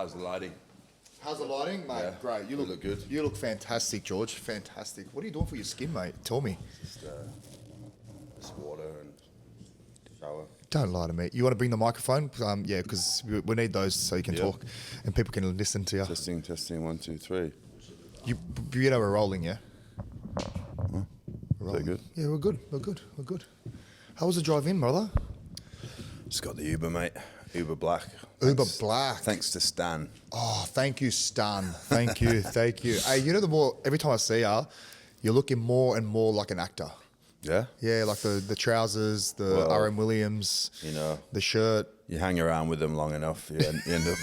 How's the lighting? How's the lighting, mate? Yeah. Great. You look good. You look fantastic, George. Fantastic. What are you doing for your skin, mate? Tell me. Just water and shower. Don't lie to me. You want to bring the microphone? Yeah, because we need those so you can talk and people can listen to you. Testing. 1, 2, 3. You know we're rolling, yeah? Huh? Is that good? Yeah, we're good. How was the drive in, brother? Just got the Uber, mate. Uber Black. Uber Black. Thanks to Stan. Oh, thank you, Stan. Thank you. Hey, you know, the more every time I see you, you're looking more and more like an actor. Yeah? Yeah, like the trousers, the RM Williams, You know, the shirt. you hang around with them long enough, you end up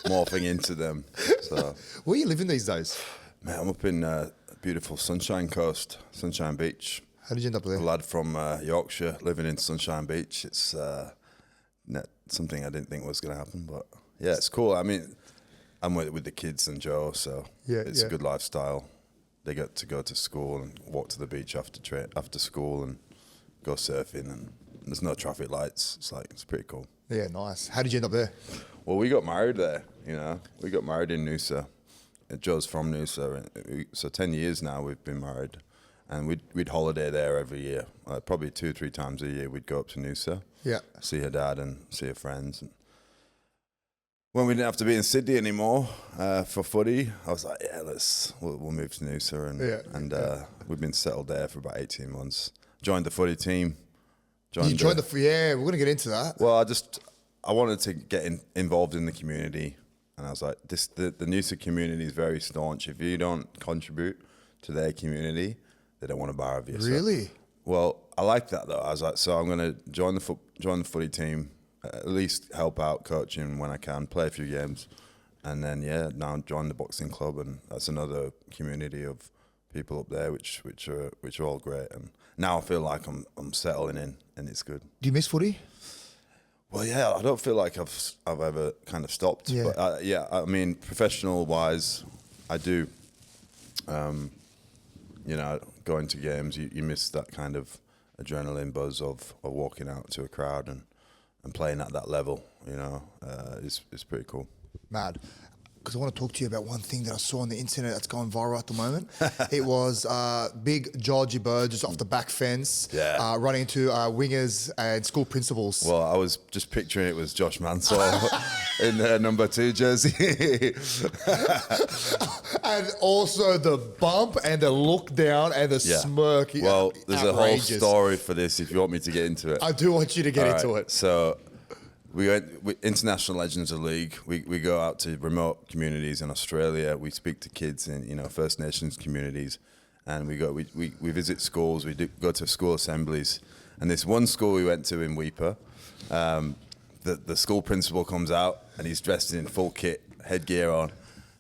morphing into them. So, Where are you living these days? mate, I'm up in beautiful Sunshine Coast, Sunshine Beach. How did you end up there? A lad from Yorkshire living in Sunshine Beach. It's something I didn't think was going to happen, but yeah, it's cool. I mean, I'm with the kids and Joe, so it's a good lifestyle. They get to go to school and walk to the beach after school and go surfing, and there's no traffic lights. It's pretty cool. Yeah, nice. How did you end up there? Well, we got married there. We got married in Noosa. Joe's from Noosa, so 10 years now we've been married, and we'd holiday there every year. Probably 2 or 3 times a year we'd go up to Noosa. Yeah. See her dad and see her friends. And when we didn't have to be in Sydney anymore for footy, I was like, yeah, we'll move to Noosa. And we've been settled there for about 18 months. Joined the footy team. You joined we're going to get into that. Well, I wanted to get involved in the community. And I was like, the Noosa community is very staunch. If you don't contribute to their community, they don't want to bar of you. Really? Well, I like that though. I was like, so I'm going to join the footy team, at least help out coaching when I can, play a few games, and then now join the boxing club, and that's another community of people up there, which are all great. And now I feel like I'm settling in, and it's good. Do you miss footy? Well, yeah, I don't feel like I've ever kind of stopped. Yeah. But I mean, professional wise, I do. Going to games, you miss that kind of adrenaline buzz of walking out to a crowd and playing at that level. It's pretty cool. Mad. Because I want to talk to you about one thing that I saw on the internet that's going viral at the moment. It was big George Burgess off the back fence, running into wingers and school principals. Well, I was just picturing it was Josh Mansour in the number 2 jersey. And also the bump and the look down and the smirk. Well, there's outrageous. a whole story for this if you want me to get into it. I do want you to get into it. So we International Legends of League. We go out to remote communities in Australia. We speak to kids in First Nations communities, and we visit schools. We go to school assemblies, and this one school we went to in Weipa, the school principal comes out and he's dressed in full kit, headgear on,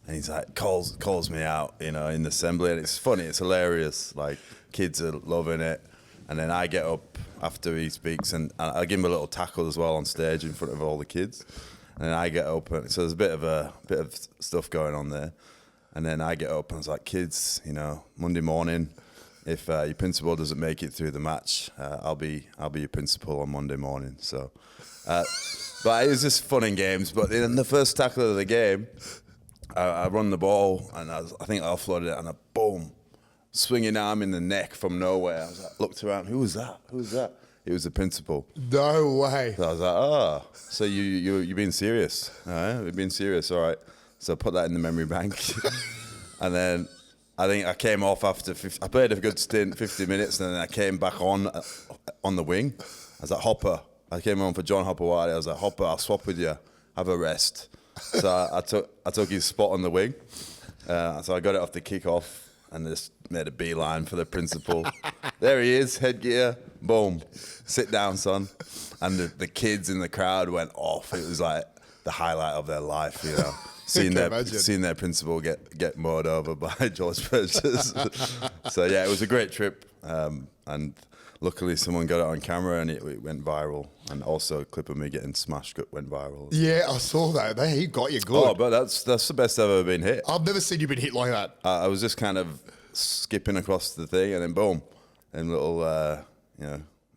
and he's like calls me out, in the assembly, and it's funny, it's hilarious. Like, kids are loving it, and then I get up after he speaks, and I give him a little tackle as well on stage in front of all the kids. And then I get up, and so there's a bit of stuff going on there. And then I get up, and I was like, kids, Monday morning, if your principal doesn't make it through the match, I'll be your principal on Monday morning. So, but it was just fun and games. But in the first tackle of the game, I run the ball, and I think I offloaded it, and boom. Swinging arm in the neck from nowhere. I was like, looked around. Who was that? It was the principal. No way. So I was like, so you're being serious? All right, we're being serious. All right. So I put that in the memory bank, and then I think I came off after I played a good stint, 50 minutes, and then I came back on the wing. I was like, Hopper. I came on for John Hopper Wiley. I was like, Hopper, I'll swap with you. Have a rest. So I took his spot on the wing. So I got it off the kick-off. And just made a beeline for the principal. There he is, headgear, boom. Sit down, son. And the kids in the crowd went off. It was like the highlight of their life, seeing their principal get mowed over by George Burgess. So yeah, it was a great trip. And luckily someone got it on camera and it went viral. And also a clip of me getting smashed went viral. Yeah, I saw that. He got you good. Oh, but that's the best I've ever been hit. I've never seen you been hit like that. I was just kind of skipping across the thing, and then boom, and little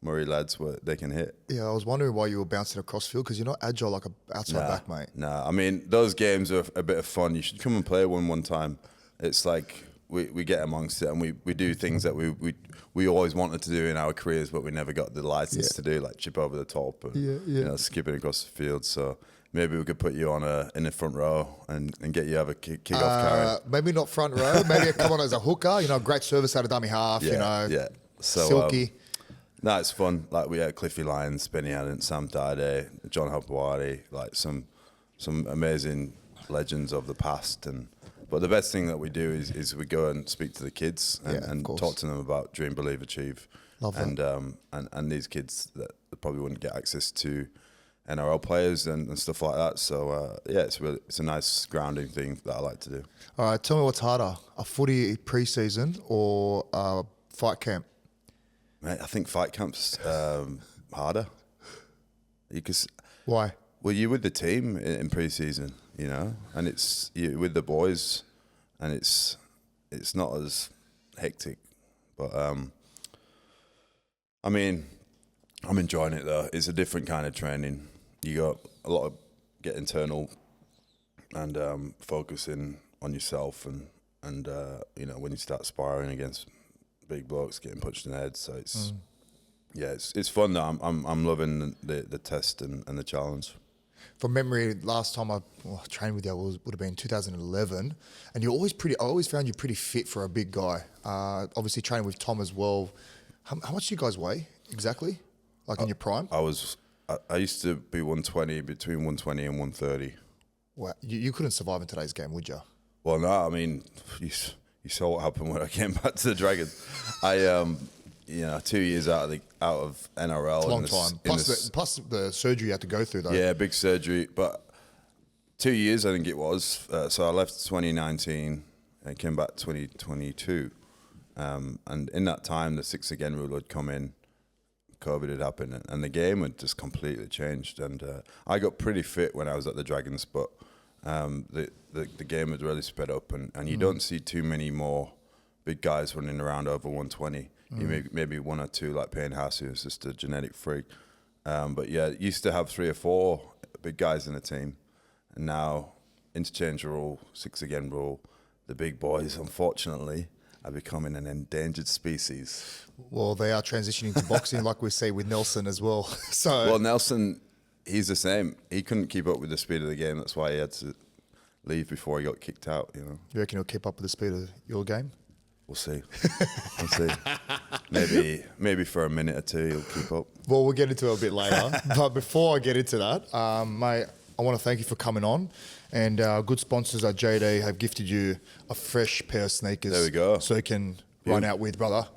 Murray lads, they can hit. Yeah, I was wondering why you were bouncing across field because you're not agile like a outside back, mate. Nah, I mean, those games are a bit of fun. You should come and play one time. It's like we get amongst it and we do things that we always wanted to do in our careers, but we never got the license to do, like chip over the top and you know, skipping across the field. So maybe we could put you on in the front row and get you to have a kick off carry. Maybe not front row. Maybe come on as a hooker. You know, great service out of dummy half. You know, So, silky. No, it's fun. Like we had Cliffy Lyons, Benny Allen, Sam Dade, John Hopewadi, like some amazing legends of the past. But the best thing that we do is we go and speak to the kids and talk to them about Dream, Believe, Achieve. Love that. And these kids that probably wouldn't get access to NRL players and stuff like that. So it's a nice grounding thing that I like to do. All right, tell me what's harder, a footy pre-season or a fight camp? Mate, I think fight camp's harder. Why? Well, you're with the team in pre-season, you know, and you're with the boys, and it's not as hectic. But I mean, I'm enjoying it though. It's a different kind of training. You got a lot of get internal and focusing on yourself, and you know, when you start sparring against big blokes, getting punched in the head. So it's fun though. I'm loving the test and the challenge. From memory, last time I trained with you would have been 2011, and I always found you pretty fit for a big guy. Obviously training with Tom as well. How much do you guys weigh exactly? Like in your prime? I used to be 120, between 120 and 130. Wow, you couldn't survive in today's game, would you? Well, no, I mean, you saw what happened when I came back to the Dragons. I 2 years out of NRL. It's a long time. Plus the surgery you had to go through, though. Yeah, big surgery. But 2 years, I think it was. So I left 2019 and came back 2022. And in that time, the 6 again rule had come in. COVID had happened, and the game had just completely changed. And I got pretty fit when I was at the Dragons, but the game had really sped up, and you don't see too many more big guys running around over 120. You maybe one or two like Payne Haas, who's just a genetic freak. But yeah, used to have 3 or 4 big guys in the team, and now interchange rule, 6 again rule, the big boys, unfortunately, are becoming an endangered species. Well, they are transitioning to boxing, like we see with Nelson as well. Well, Nelson, he's the same. He couldn't keep up with the speed of the game. That's why he had to leave before he got kicked out. You know. You reckon he'll keep up with the speed of your game? We'll see. We'll see. Maybe for a minute or two he'll keep up. Well, we'll get into it a bit later. But before I get into that, mate, I want to thank you for coming on. And our good sponsors at JD have gifted you a fresh pair of sneakers. There we go. So you can run out with, brother.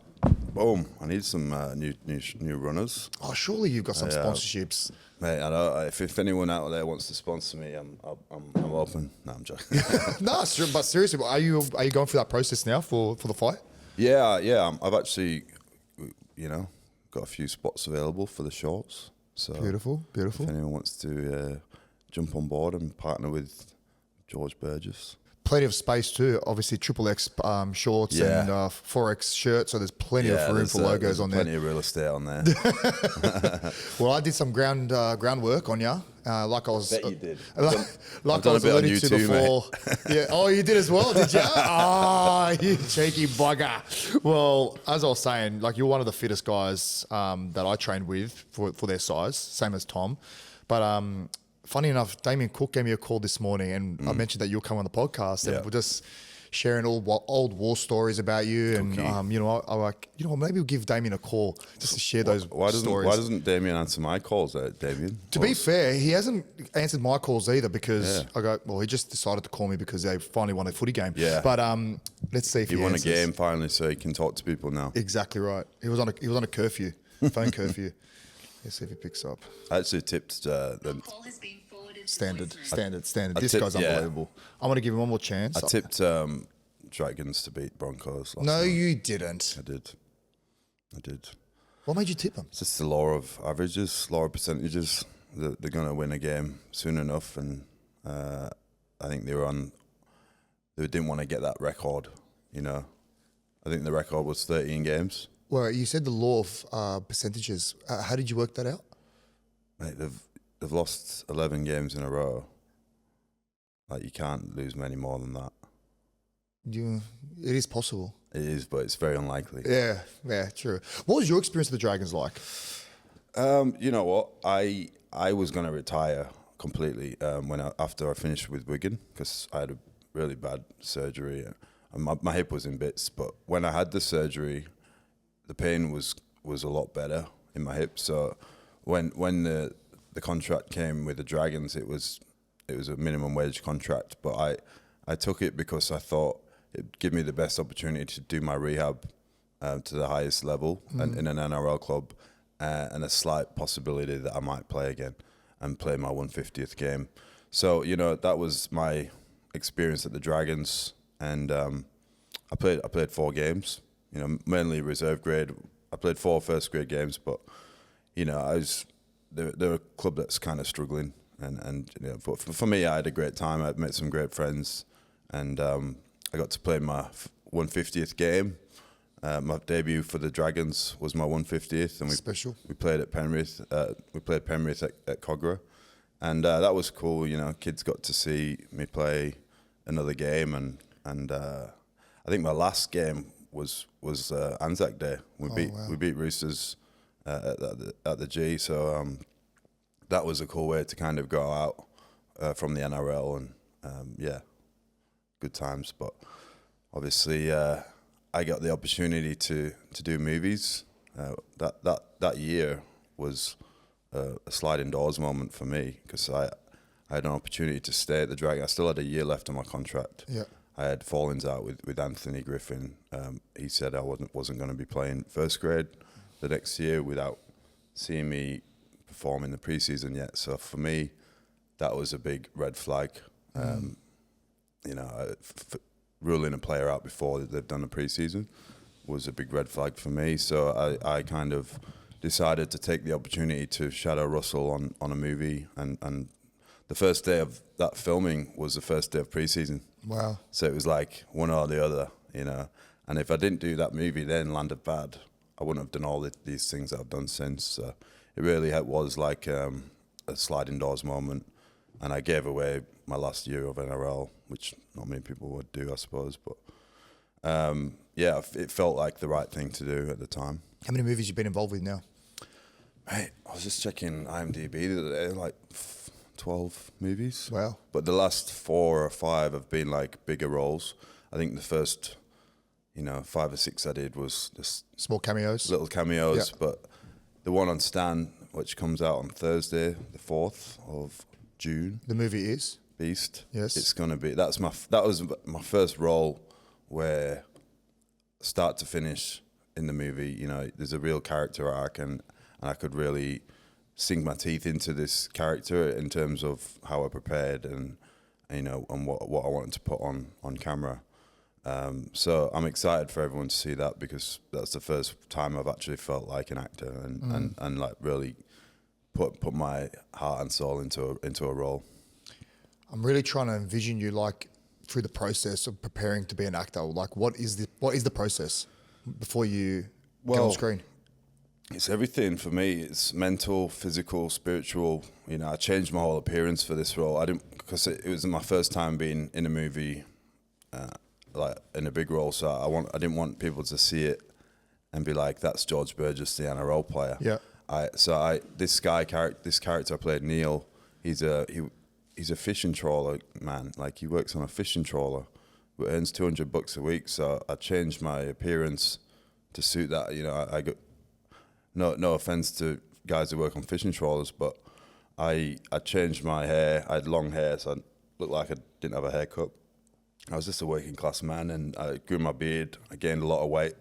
Boom. I need some new runners. Oh, surely you've got some sponsorships. Mate, I know. If anyone out there wants to sponsor me, I'm open. No, I'm joking. No, but seriously, are you going through that process now for the fight? Yeah. I've actually, got a few spots available for the shorts. So Beautiful. If anyone wants to jump on board and partner with George Burgess. Plenty of space too. Obviously, XXX shorts and 4X shirts, so there's plenty of room for logos on there. Plenty of real estate on there. Well, I did some groundwork on you. Like I was. Bet you did. Like I was alluding to before. Yeah. Oh, you did as well, did you? Oh, you cheeky bugger. Well, as I was saying, like you're one of the fittest guys that I trained with for their size, same as Tom. But funny enough, Damien Cook gave me a call this morning, and I mentioned that you'll come on the podcast, and we're just sharing all old war stories about you. And I like, maybe we'll give Damien a call just to share those stories. Why doesn't Damien answer my calls, Damien? To be fair, he hasn't answered my calls either because I go, well, he just decided to call me because they finally won a footy game. Yeah. But let's see if he won answers. a game finally, so he can talk to people now. Exactly right. He was on a curfew, phone curfew. Let's see if he picks up. I actually tipped them. Standard. This guy's unbelievable. I'm going to give him one more chance. I tipped Dragons to beat Broncos last night. You didn't. I did. What made you tip them? It's just the law of averages, law of percentages. They're going to win a game soon enough, and I think they didn't want to get that record, I think the record was 13 games. Well, you said the law of percentages. How did you work that out? Mate, they've lost 11 games in a row. Like, you can't lose many more than that. It is possible. It is, but it's very unlikely. Yeah, true. What was your experience with the Dragons like? You know what? I was going to retire completely after I finished with Wigan, because I had a really bad surgery and my hip was in bits. But when I had the surgery, the pain was a lot better in my hip. So when the contract came with the Dragons, it was a minimum wage contract. But I took it because I thought it'd give me the best opportunity to do my rehab to the highest level and in an NRL club, and a slight possibility that I might play again and play my 150th game. So, you know, that was my experience at the Dragons, and I played 4 games, you know, mainly reserve grade. I played 4 first grade games, but, you know, they're a club that's kind of struggling, and you know, but for me, I had a great time. I met some great friends, and I got to play my 150th game. My debut for the Dragons was my 150th, and we played at Penrith. We played Penrith at Cogra, and that was cool. You know, kids got to see me play another game, and I think my last game was Anzac Day. We beat Roosters at the G, so that was a cool way to kind of go out from the NRL, and yeah, good times. But obviously, I got the opportunity to do movies. That year was a sliding doors moment for me, because I had an opportunity to stay at the Dragon. I still had a year left on my contract. Yeah. I had fallings out with Anthony Griffin. He said I wasn't going to be playing first grade the next year without seeing me perform in the preseason yet. So for me, that was a big red flag. You know, ruling a player out before they've done a preseason was a big red flag for me. So I kind of decided to take the opportunity to shadow Russell on a movie, and the first day of that filming was the first day of preseason. Wow. So it was like one or the other, you know. And if I didn't do that movie then, landed bad, I wouldn't have done all these things that I've done since. So it really was like a sliding doors moment. And I gave away my last year of NRL, which not many people would do, I suppose. But yeah, it felt like the right thing to do at the time. How many movies have you been involved with now? Mate, I was just checking IMDb the other day, like 12 movies. Wow. But the last 4 or 5 have been like bigger roles. I think the first, 5 or 6 I did was just small cameos. Little cameos. Yeah. But the one on Stan, which comes out on Thursday, the 4th of June. The movie is? Beast. Yes. It's going to be, that was my first role where start to finish in the movie, there's a real character arc, and I could really sink my teeth into this character in terms of how I prepared and what I wanted to put on camera. So I'm excited for everyone to see that, because that's the first time I've actually felt like an actor and like really put my heart and soul into a role. I'm really trying to envision you like through the process of preparing to be an actor. Like, what is the process before you get on screen? It's everything for me. It's mental, physical, spiritual. I changed my whole appearance for this role. Because it was my first time being in a movie, like in a big role. So I didn't want people to see it and be like, "That's George Burgess, the NRL player." Yeah. This character I played, Neil. He's a fishing trawler man. Like, he works on a fishing trawler, but earns $200 a week. So I changed my appearance to suit that. I got no offense to guys who work on fishing trawlers, but I changed my hair. I had long hair, so I looked like I didn't have a haircut. I was just a working class man, and I grew my beard. I gained a lot of weight.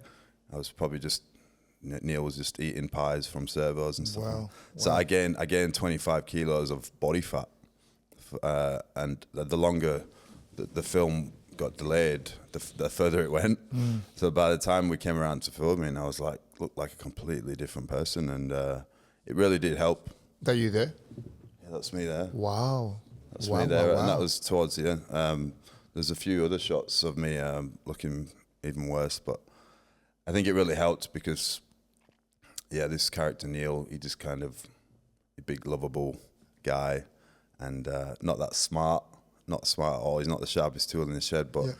I was probably Neil was just eating pies from servos and stuff. Wow. So I gained 25 kilos of body fat, and the longer the film got delayed, the further it went. So by the time we came around to filming, I was like, looked like a completely different person, and it really did help. Are you there? Yeah, that's me there. Wow. That's me there, and that was towards the end. There's a few other shots of me looking even worse, but I think it really helped because, yeah, this character Neil, he just kind of a big lovable guy, and not that smart, not smart at all. He's not the sharpest tool in the shed, but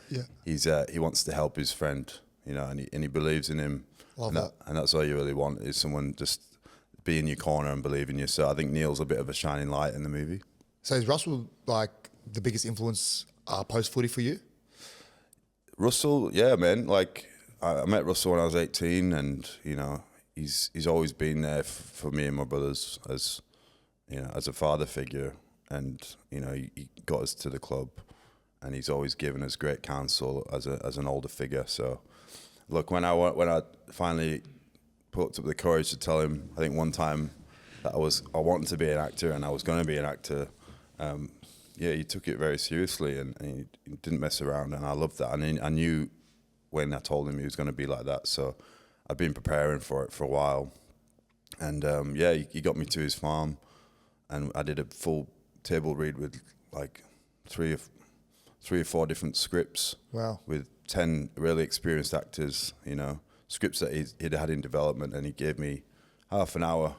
he wants to help his friend, you know, and he believes in him. Love that. And that's all you really want, is someone just be in your corner and believe in you. So I think Neil's a bit of a shining light in the movie. So is Russell like the biggest influence post footy for you? Russell, yeah, man. Like I met Russell when I was 18, and you know, he's always been there for me and my brothers as, you know, as a father figure, and you know, he got us to the club, and he's always given us great counsel as an older figure. So, look, when I finally put up the courage to tell him, I think one time that I wanted to be an actor and I was going to be an actor. Yeah, he took it very seriously, and he didn't mess around, and I loved that. And I knew when I told him he was going to be like that, so I'd been preparing for it for a while. And yeah, he got me to his farm, and I did a full table read with like three or four different scripts. Wow. With 10 really experienced actors, you know, scripts that he'd had in development, and he gave me half an hour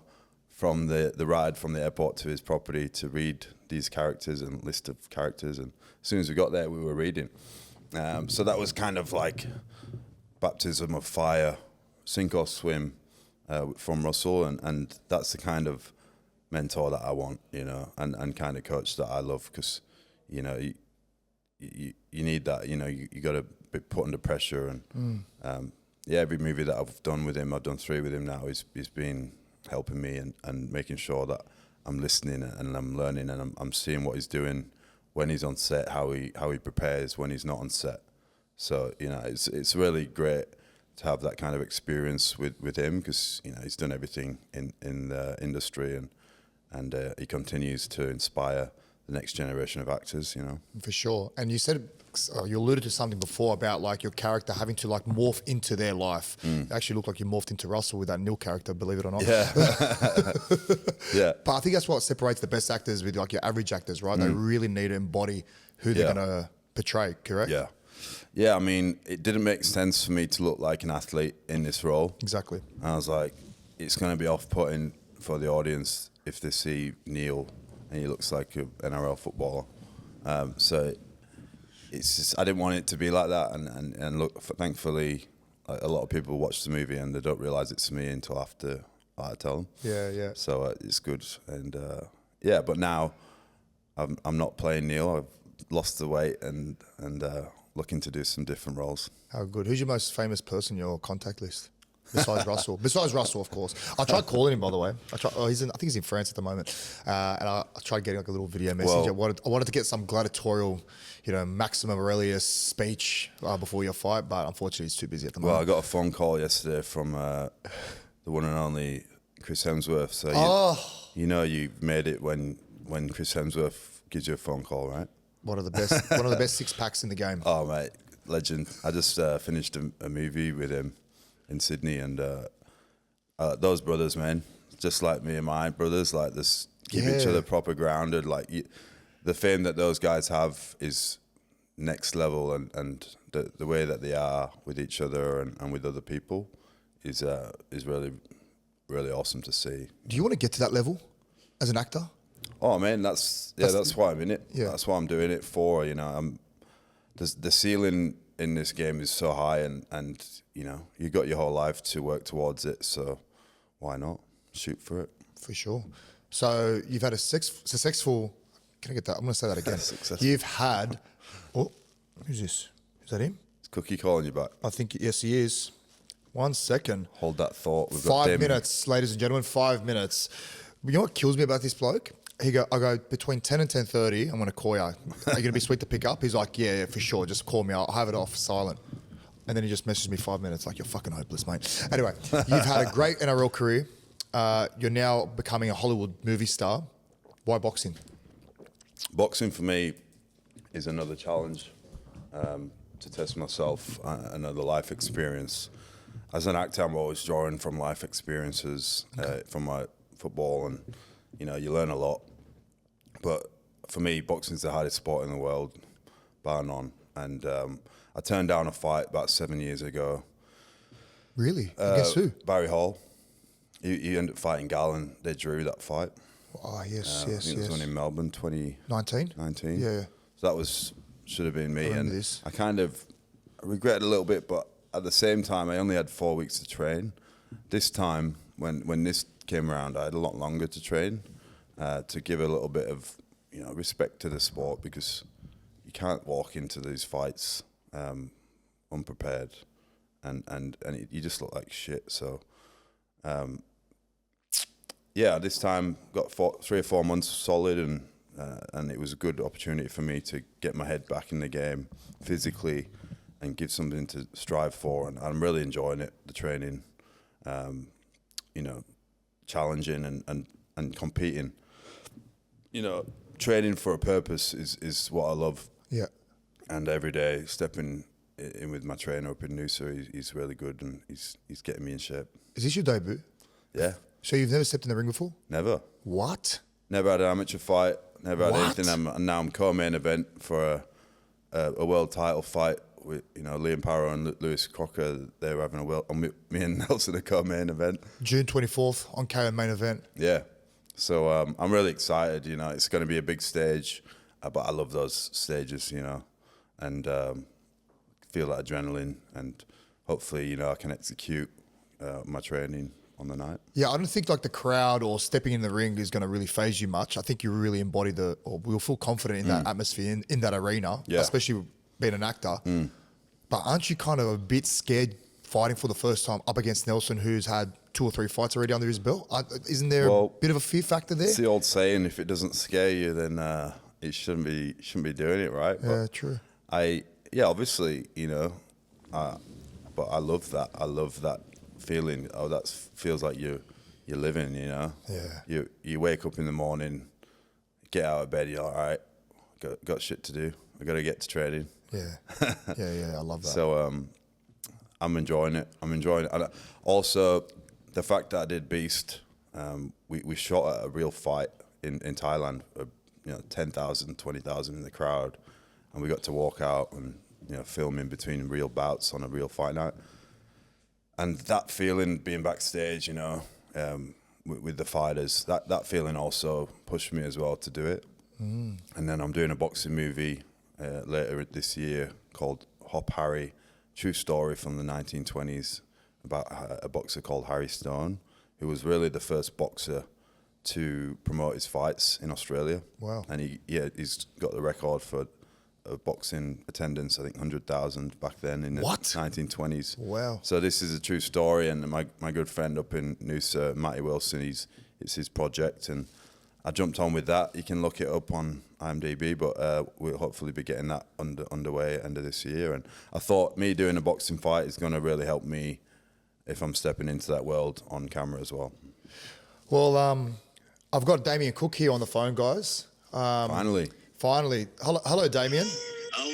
from the ride from the airport to his property to read these characters and list of characters. And as soon as we got there, we were reading. So that was kind of like baptism of fire, sink or swim, from Russell. And that's the kind of mentor that I want, you know, and kind of coach that I love, because, you know, you need that, you know, you got to be put under pressure. And yeah, every movie that I've done with him, I've done 3 with him now, he's been helping me and making sure that I'm listening and I'm learning, and I'm seeing what he's doing when he's on set, how he prepares when he's not on set. So, you know, it's really great to have that kind of experience with him, because, you know, he's done everything in the industry, and he continues to inspire the next generation of actors, you know. For sure. And you said, you alluded to something before about like your character having to like morph into their life. It actually looked like you morphed into Russell with that Neil character, believe it or not. Yeah. Yeah. But I think that's what separates the best actors with like your average actors, right? They really need to embody who they're going to portray, correct? Yeah. Yeah, I mean, it didn't make sense for me to look like an athlete in this role. Exactly. And I was like, it's going to be off-putting for the audience if they see Neil and he looks like an NRL footballer. So it's just, I didn't want it to be like that. And look, thankfully, like, a lot of people watch the movie and they don't realise it's me until after I tell them. Yeah, yeah. So it's good. And yeah, but now I'm not playing Neil. I've lost the weight and looking to do some different roles. How good. Who's your most famous person in your contact list? Besides Russell. Besides Russell, of course. I tried calling him, by the way. I think he's in France at the moment. And I tried getting like a little video message. I wanted to get some gladiatorial, you know, Maximum Aurelius speech before your fight, but unfortunately he's too busy at the moment. Well, I got a phone call yesterday from the one and only Chris Hemsworth. So you know you've made it when Chris Hemsworth gives you a phone call, right? One of the best 6-packs in the game. Oh, mate, legend. I just finished a movie with him in Sydney, and those brothers, man, just like me and my brothers, like this, keep each other proper grounded. Like the fame that those guys have is next level, and the way that they are with each other and with other people is really, really awesome to see. Do you want to get to that level as an actor? Oh man, that's why I'm in it. Yeah. That's why I'm doing it for. You know, the ceiling in this game is so high, and you know, you got your whole life to work towards it. So why not shoot for it? For sure. So you've had a successful. Can I get that? I'm going to say that again. You've had. Oh, who's this? Is that him? Is Cookie calling you back? I think yes, he is. 1 second. Hold that thought. We've 5 got minutes, ladies and gentlemen. 5 minutes. You know what kills me about this bloke? I go between 10 and 10:30. I'm going to call you. Are you going to be sweet to pick up? He's like, yeah, for sure. Just call me. I'll have it off silent. And then he just messages me 5 minutes like, you're fucking hopeless, mate. Anyway, you've had a great NRL career. You're now becoming a Hollywood movie star. Why boxing? Boxing for me is another challenge to test myself, another life experience. As an actor, I'm always drawing from life experiences from my football, and you know, you learn a lot. But for me, boxing is the hardest sport in the world, bar none. And I turned down a fight about 7 years ago Really? Against who? Barry Hall. He ended up fighting Gal and they drew that fight. Oh, yes, I think it was one in Melbourne, 19? 19. Yeah. So that should have been me. remember And this. I kind of regretted a little bit, but at the same time, I only had 4 weeks to train. This time, when this came around, I had a lot longer to train to give a little bit of respect to the sport, because you can't walk into these fights unprepared, and you just look like shit. So this time got 3 or 4 months solid, and it was a good opportunity for me to get my head back in the game physically and give something to strive for. And I'm really enjoying it, the training, challenging and competing. Training for a purpose is what I love. Yeah. And every day stepping in with my trainer up in Noosa, he's really good, and he's getting me in shape. Is this your debut? Yeah. So you've never stepped in the ring before? Never. What? Never had an amateur fight. Never had What? anything. And now I'm co-main event for a world title fight with Liam Parrow and Lewis Crocker. They were having a world. Me and Nelson are co-main event. June 24th on KO main event. Yeah. So I'm really excited. It's going to be a big stage, but I love those stages. And feel that adrenaline, and hopefully I can execute my training on the night. Yeah, I don't think like the crowd or stepping in the ring is going to really phase you much. I think you really embody we'll feel confident in that atmosphere, in that arena, especially being an actor. But aren't you kind of a bit scared fighting for the first time up against Nelson, who's had 2 or 3 fights already under his belt? Isn't there a bit of a fear factor there? It's the old saying, if it doesn't scare you, then it shouldn't be doing it, right? Yeah, true. Obviously, but I love that. I love that feeling. Oh, that feels like you're living. Yeah. You wake up in the morning, get out of bed. You're like, all right, got shit to do. I got to get to training. Yeah. Yeah. I love that. So I'm enjoying it. And also, the fact that I did Beast, we shot at a real fight in Thailand. 10,000, 20,000 in the crowd, and we got to walk out and film in between real bouts on a real fight night. And that feeling, being backstage, with the fighters, that feeling also pushed me as well to do it. And then I'm doing a boxing movie later this year called Hop Harry, true story from the 1920s about a boxer called Harry Stone, who was really the first boxer to promote his fights in Australia. Wow. And he's got the record for boxing attendance, I think 100,000 back then in the 1920s. Wow. So this is a true story, and my good friend up in Noosa, Matty Wilson, it's his project, and I jumped on with that. You can look it up on IMDb, but we'll hopefully be getting that underway end of this year. And I thought me doing a boxing fight is going to really help me if I'm stepping into that world on camera as well. Well, I've got Damien Cook here on the phone, guys. Finally. Hello, Damien. Are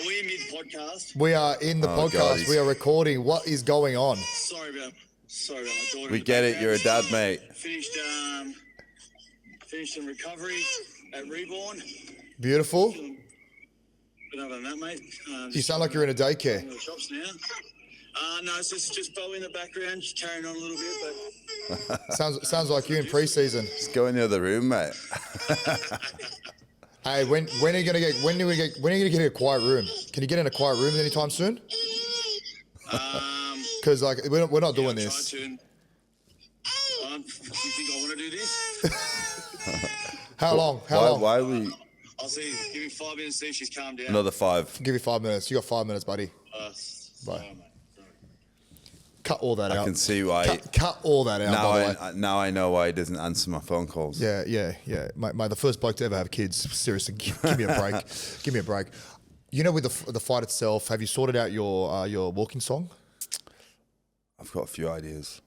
we mid-podcast? We are in the podcast. God, we are recording. What is going on? Sorry about my daughter. We get it. You're a dad, mate. Finished some recovery at Reborn. Beautiful. But other than that, mate. You sound like you're in a daycare. In the shops now. No, it's just Bo in the background, just carrying on a little bit. But Sounds like you in pre-season. Just go in the other room, mate. Hey, when are you gonna get a quiet room? Can you get in a quiet room anytime soon? Because we're not doing this. You think I want to do this? How long? Why are we? I'll see. Give me 5 minutes. See if she's calmed down. Another 5. Give you 5 minutes. You got 5 minutes, buddy. Bye. Sorry, mate. Sorry. Cut all that out. I can see why. Cut all that out. Now I know why he doesn't answer my phone calls. Yeah. Mate, the first bloke to ever have kids. Seriously, give me a break. Give me a break. With the fight itself, have you sorted out your walking song? I've got a few ideas.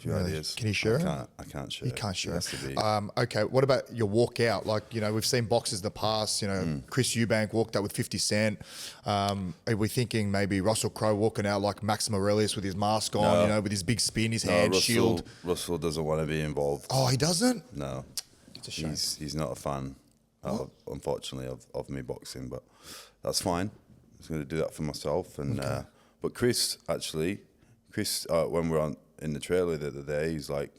Can you share it? I can't share. You can't share. It has to be. Okay. What about your walkout? Like, we've seen boxers in the past. Chris Eubank walked out with 50 Cent. Are we thinking maybe Russell Crowe walking out like Max Morelius with his mask on? With his big spear in his hand, shield. Russell doesn't want to be involved. Oh, he doesn't? No. It's a shame. He's not a fan, unfortunately, of me boxing, but that's fine. I'm just going to do that for myself. And but Chris Chris, when we were in the trailer the other day, he's like,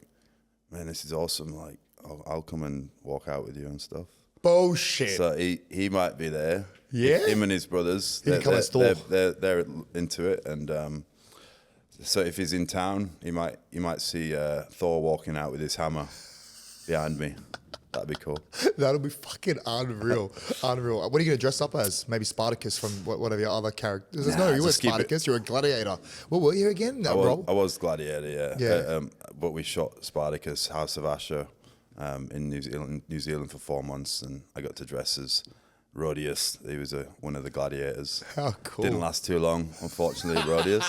"Man, this is awesome. Like, I'll come and walk out with you and stuff." Bullshit. So he might be there. Yeah? Him and his brothers. He can come and stall. They're into it, and so if he's in town, you might see Thor walking out with his hammer behind me. That'd be cool. That'll be fucking unreal. Unreal. What are you going to dress up as? Maybe Spartacus from whatever your other characters. No, you were Spartacus. You're a gladiator. What were you again? I was gladiator, yeah. But we shot Spartacus, House of Asher, in New Zealand for 4 months, and I got to dress as Rhodius. He was one of the gladiators. How cool. Didn't last too long, unfortunately, Rhodius.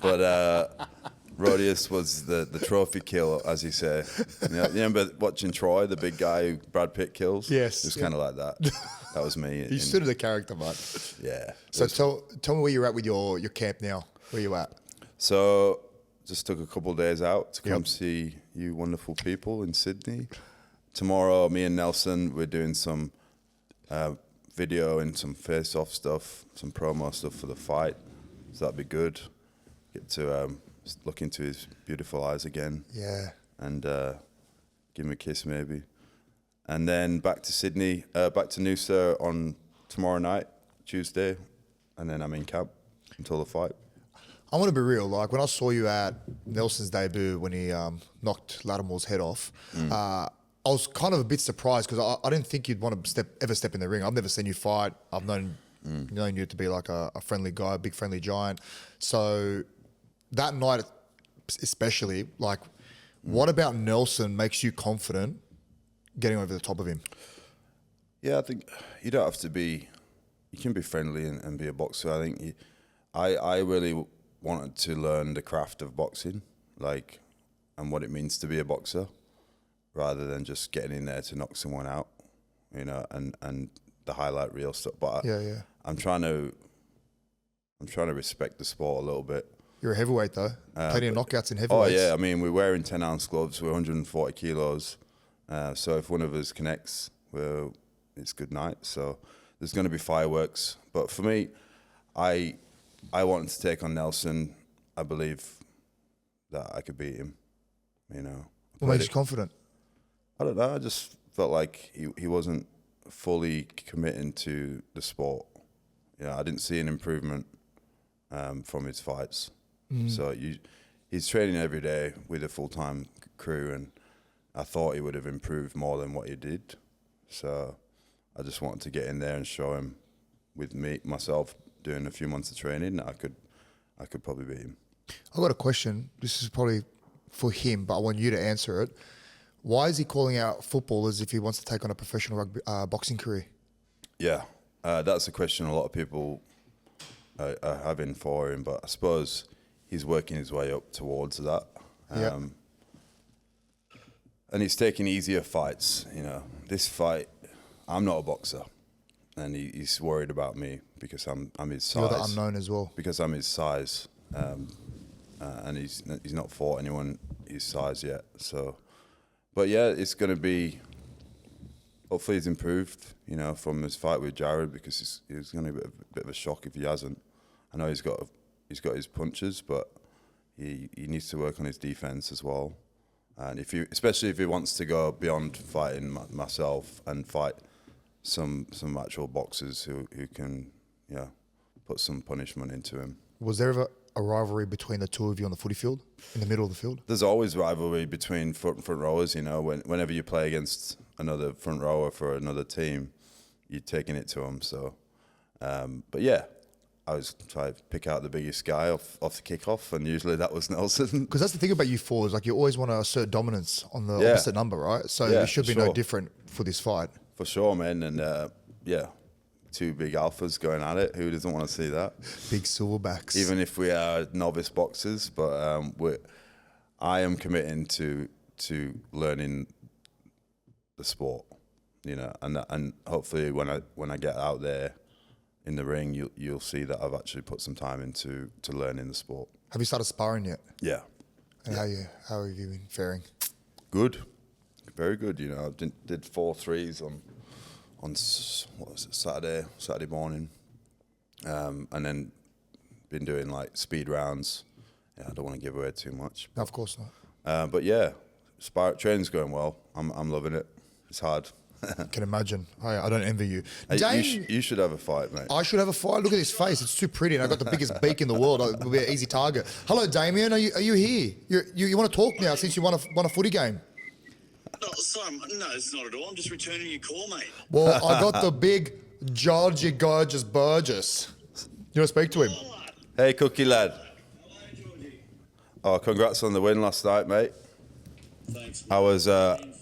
But Rhodius was the trophy kill, as you say. You remember watching Troy, the big guy who Brad Pitt kills? Yes. It was kind of like that. That was me. You stood the character, man. Yeah. So tell me where you're at with your camp now. Where you at? So just took a couple of days out to come see you wonderful people in Sydney. Tomorrow, me and Nelson, we're doing some video and some face-off stuff, some promo stuff for the fight. So that'd be good. Get to look into his beautiful eyes again. Yeah. And give him a kiss maybe. And then back to Sydney, back to Noosa on tomorrow night, Tuesday. And then I'm in camp until the fight. I want to be real. Like when I saw you at Nelson's debut when he knocked Lattimore's head off, I was kind of a bit surprised because I didn't think you'd want to ever step in the ring. I've never seen you fight. I've known you to be like a friendly guy, a big friendly giant. So that night especially, like what about Nelson makes you confident getting over the top of him? Yeah, I think you don't have to be, you can be friendly and be a boxer. I think I really wanted to learn the craft of boxing, like, and what it means to be a boxer, rather than just getting in there to knock someone out, you know, and the highlight reel stuff. But I'm trying to respect the sport a little bit. You're a heavyweight though. Plenty of knockouts in heavyweights. Oh yeah, I mean we're wearing 10-ounce gloves. We're 140 kilos. So if one of us connects, well, it's good night. So there's going to be fireworks. But for me, I wanted to take on Nelson. I believe that I could beat him. You know. What makes you confident? I don't know. I just felt like he wasn't fully committing to the sport. Yeah, I didn't see an improvement from his fights. So he's training every day with a full-time crew, and I thought he would have improved more than what he did. So I just wanted to get in there and show him, with myself doing a few months of training, that I could probably beat him. I've got a question. This is probably for him, but I want you to answer it. Why is he calling out football as if he wants to take on a professional rugby boxing career? Yeah, that's a question a lot of people are having for him, but I suppose he's working his way up towards that. And he's taking easier fights. You know, this fight, I'm not a boxer, and he's worried about me because I'm his size. You're the unknown as well. Because I'm his size, and he's not fought anyone his size yet. So, but yeah, it's going to be. Hopefully, he's improved. You know, from his fight with Jared, because it's going to be a bit of a shock if he hasn't. I know he's got his punches, but he needs to work on his defense as well. And especially if he wants to go beyond fighting myself and fight some actual boxers who can put some punishment into him. Was there ever a rivalry between the two of you on the footy field, in the middle of the field? There's always rivalry between front rowers. You know, whenever you play against another front rower for another team, you're taking it to them. So, but yeah. I was trying to pick out the biggest guy off the kickoff, and usually that was Nelson. Because that's the thing about you fours, like you always want to assert dominance on the opposite number, right? So it should be no different for this fight. For sure, man. And two big alphas going at it. Who doesn't want to see that? Big silverbacks. Even if we are novice boxers, but I am committing to learning the sport, you know, and hopefully when I get out there in the ring, you'll see that I've actually put some time into learning the sport. Have you started sparring yet? Yeah. And how have you been faring? Good, very good. You know, I did 4 threes on what was it, Saturday morning, and then been doing like speed rounds Yeah, I don't want to give away too much. No, of course not. But yeah, training's going well. I'm loving it. It's hard. Can imagine. I don't envy you. Hey, you should have a fight, mate. I should have a fight. Look at his face. It's too pretty, and I got the biggest beak in the world. It'll be an easy target. Hello, Damien. Are you here? You want to talk now since you won a footy game? No, sorry, no, it's not at all. I'm just returning your call, mate. Well, I got the big George Burgess. You want to speak to him? Hey, Cookie lad. Hello, Georgie. Oh, congrats on the win last night, mate. Thanks. I was. Been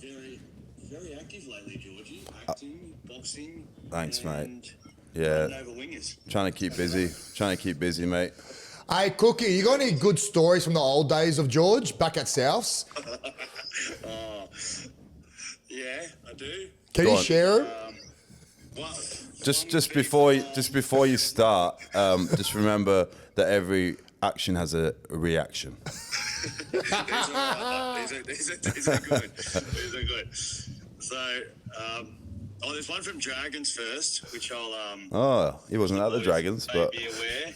very active lately, Georgie. Acting, boxing. Thanks, mate. and Yeah, running over wingers. trying to keep busy, mate. Hey, Cookie, you got any good stories from the old days of George back at Souths? Oh, yeah, I do. Can Go you on. share it? Well, Just before you start, just remember that every action has a reaction. These are good. These are good. So, there's one from Dragons first, which I'll Oh, he wasn't at the Dragons, but be aware.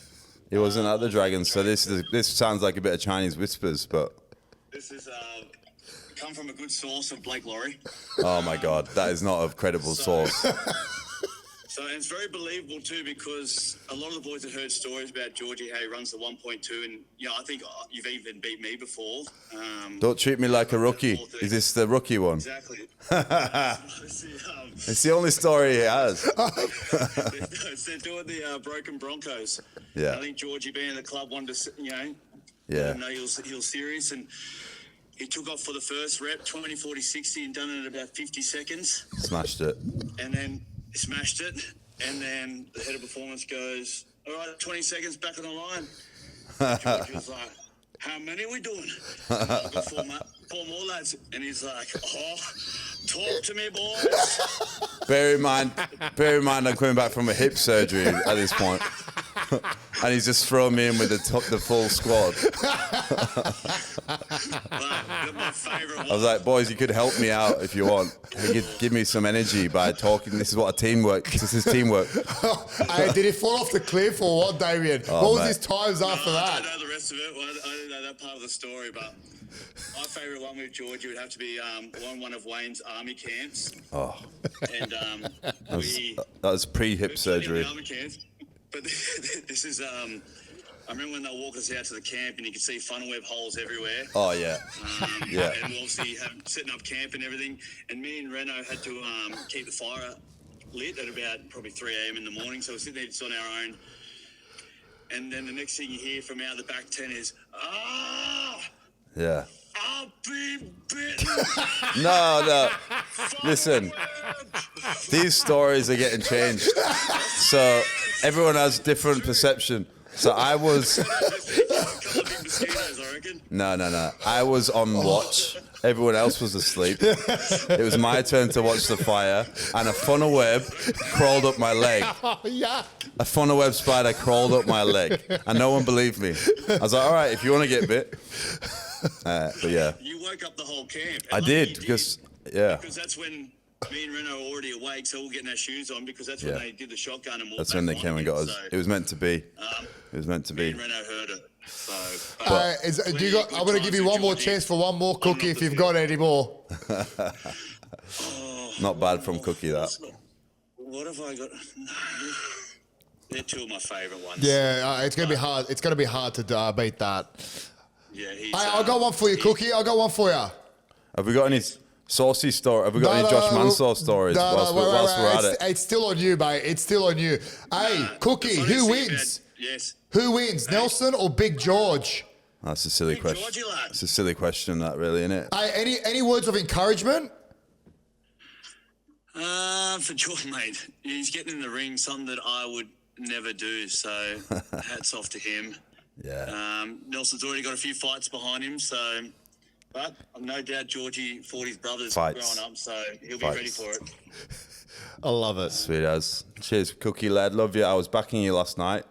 he wasn't at the Dragons. So this sounds like a bit of Chinese whispers, but This is come from a good source of Blake Laurie. oh my God, that is not a credible source. So and it's very believable too, because a lot of the boys have heard stories about Georgie, how he runs the 1.2, and I think you've even beat me before. Don't treat me like a rookie. Is this the rookie one? Exactly. It's the only story he has. They're doing the Broken Broncos. Yeah. I think Georgie being in the club wanted to, Yeah. know he was serious, and he took off for the first rep, 20, 40, 60, and done it in about 50 seconds. Smashed it. And then smashed it, and then the head of performance goes, all right, 20 seconds back on the line. George was like, how many are we doing? I've got four more lads. And he's like, talk to me, boys. Bear in mind, I'm coming back from a hip surgery at this point. And he's just thrown me in with the full squad. My favourite I was like, boys, you could help me out if you want. You could give me some energy by talking. This is teamwork. Hey, did he fall off the cliff or what, Damien? Oh, what was mate. his times after I that? don't know the rest of it. I don't know that part of the story, but my favourite one with Georgie would have to be one of Wayne's army camps. Oh, And that was pre-hip surgery. Army camps, but this is I remember when they walked us out to the camp and you could see funnel web holes everywhere. Oh yeah, yeah. And we'll obviously setting up camp and everything. And me and Reno had to keep the fire lit at about probably 3 a.m. in the morning. So we're sitting there just on our own. And then the next thing you hear from out the back tent is, Yeah. I've been bitten. No. Listen, these stories are getting changed. So everyone has different perception. So I was... No. I was on watch. Everyone else was asleep. It was my turn to watch the fire, and a funnel web crawled up my leg. Oh, yeah. A funnel web spider crawled up my leg, and no one believed me. I was like, all right, if you want to get bit. But yeah. You woke up the whole camp. I did, because, yeah. Because that's when me and Reno were already awake, so we're getting our shoes on, because that's when they did the shotgun and walked That's back when they on came and got us. So, It was meant to be. It was meant to me be. and Reno heard it. So, I'm going to give you one more chance for one more cookie if you've got any more. Not bad from Cookie, that. What have I got? No. They're two of my favourite ones. Yeah, it's going to be hard. It's going to be hard to beat that. Yeah, he's, I'll got one for you, Cookie. I'll got one for you. Have we got any saucy story? Have we got any Josh Mansour stories whilst we're at it? It's still on you, mate. It's still on you. Hey, Cookie, who wins? Yes. Who wins, Nelson or Big George? That's a silly Big question. Georgie, lad. It's a silly question, that really, isn't it? Hey, any words of encouragement? For George, mate, he's getting in the ring, something that I would never do. So, hats off to him. Yeah. Nelson's already got a few fights behind him, so. But no doubt Georgie fought his brothers Fights. growing up, so he'll be ready for it. I love it. Sweet as. Cheers, Cookie lad. Love you. I was backing you last night.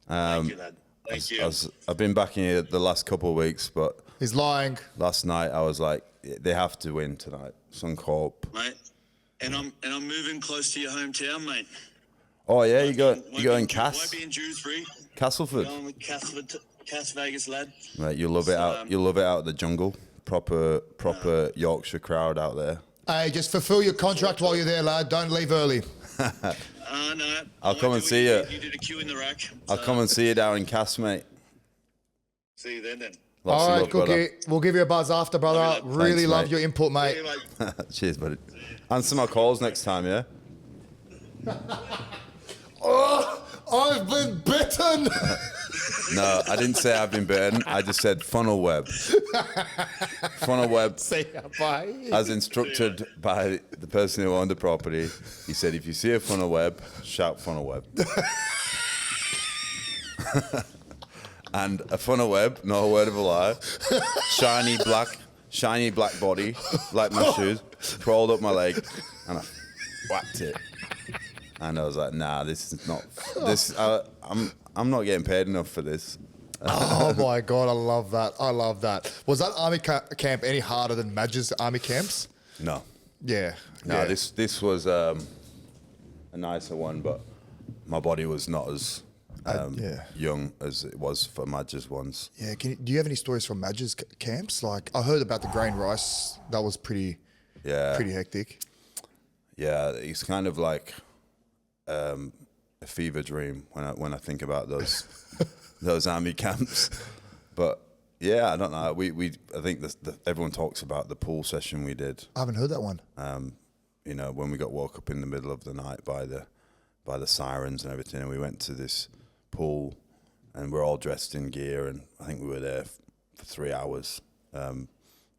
Thank you, lad. Thank you. I've been backing you the last couple of weeks, but He's lying. last night I was like, they have to win tonight. Suncorp. Mate, and I'm moving close to your hometown, mate. Oh yeah, you going Won't in be Cass? in Dewsbury. Castleford. Going with Castleford. Cas Vegas lad. Mate, you love it out. You love it out of the jungle. Proper Yorkshire crowd out there. Hey, just fulfill your contract while you're there, lad. Don't leave early. No. I'll come and see you. You did a queue in the rack. I'll come and see you down in Cass, mate. See you then. Lots All of right, love, brother. Cookie. We'll give you a buzz after, brother. Love you, lad. Really Thanks, love mate. your input, mate. See you, mate. Cheers, buddy. Answer my calls next time, yeah? Oh, I've been bitten. No, I didn't say I've been bitten. I just said funnel web. Funnel web, See ya, bye. as instructed by the person who owned the property. He said, if you see a funnel web, shout funnel web. And a funnel web, no word of a lie, shiny black body, like my shoes, crawled up my leg, and I whacked it. And I was like, nah, this is not. I'm not getting paid enough for this. Oh my God, I love that. I love that. Was that army camp any harder than Madge's army camps? No, Yeah. no. yeah. This was a nicer one, but my body was not as yeah. young as it was for Madge's ones. Yeah. Do you have any stories from Madge's camps? Like, I heard about the grain rice. That was pretty hectic. Yeah, it's kind of like a fever dream when I think about those those army camps. But yeah, I don't know. I think everyone talks about the pool session we did. I haven't heard that one. You know, when we got woke up in the middle of the night by the sirens and everything, and we went to this pool, and we're all dressed in gear, and I think we were there for 3 hours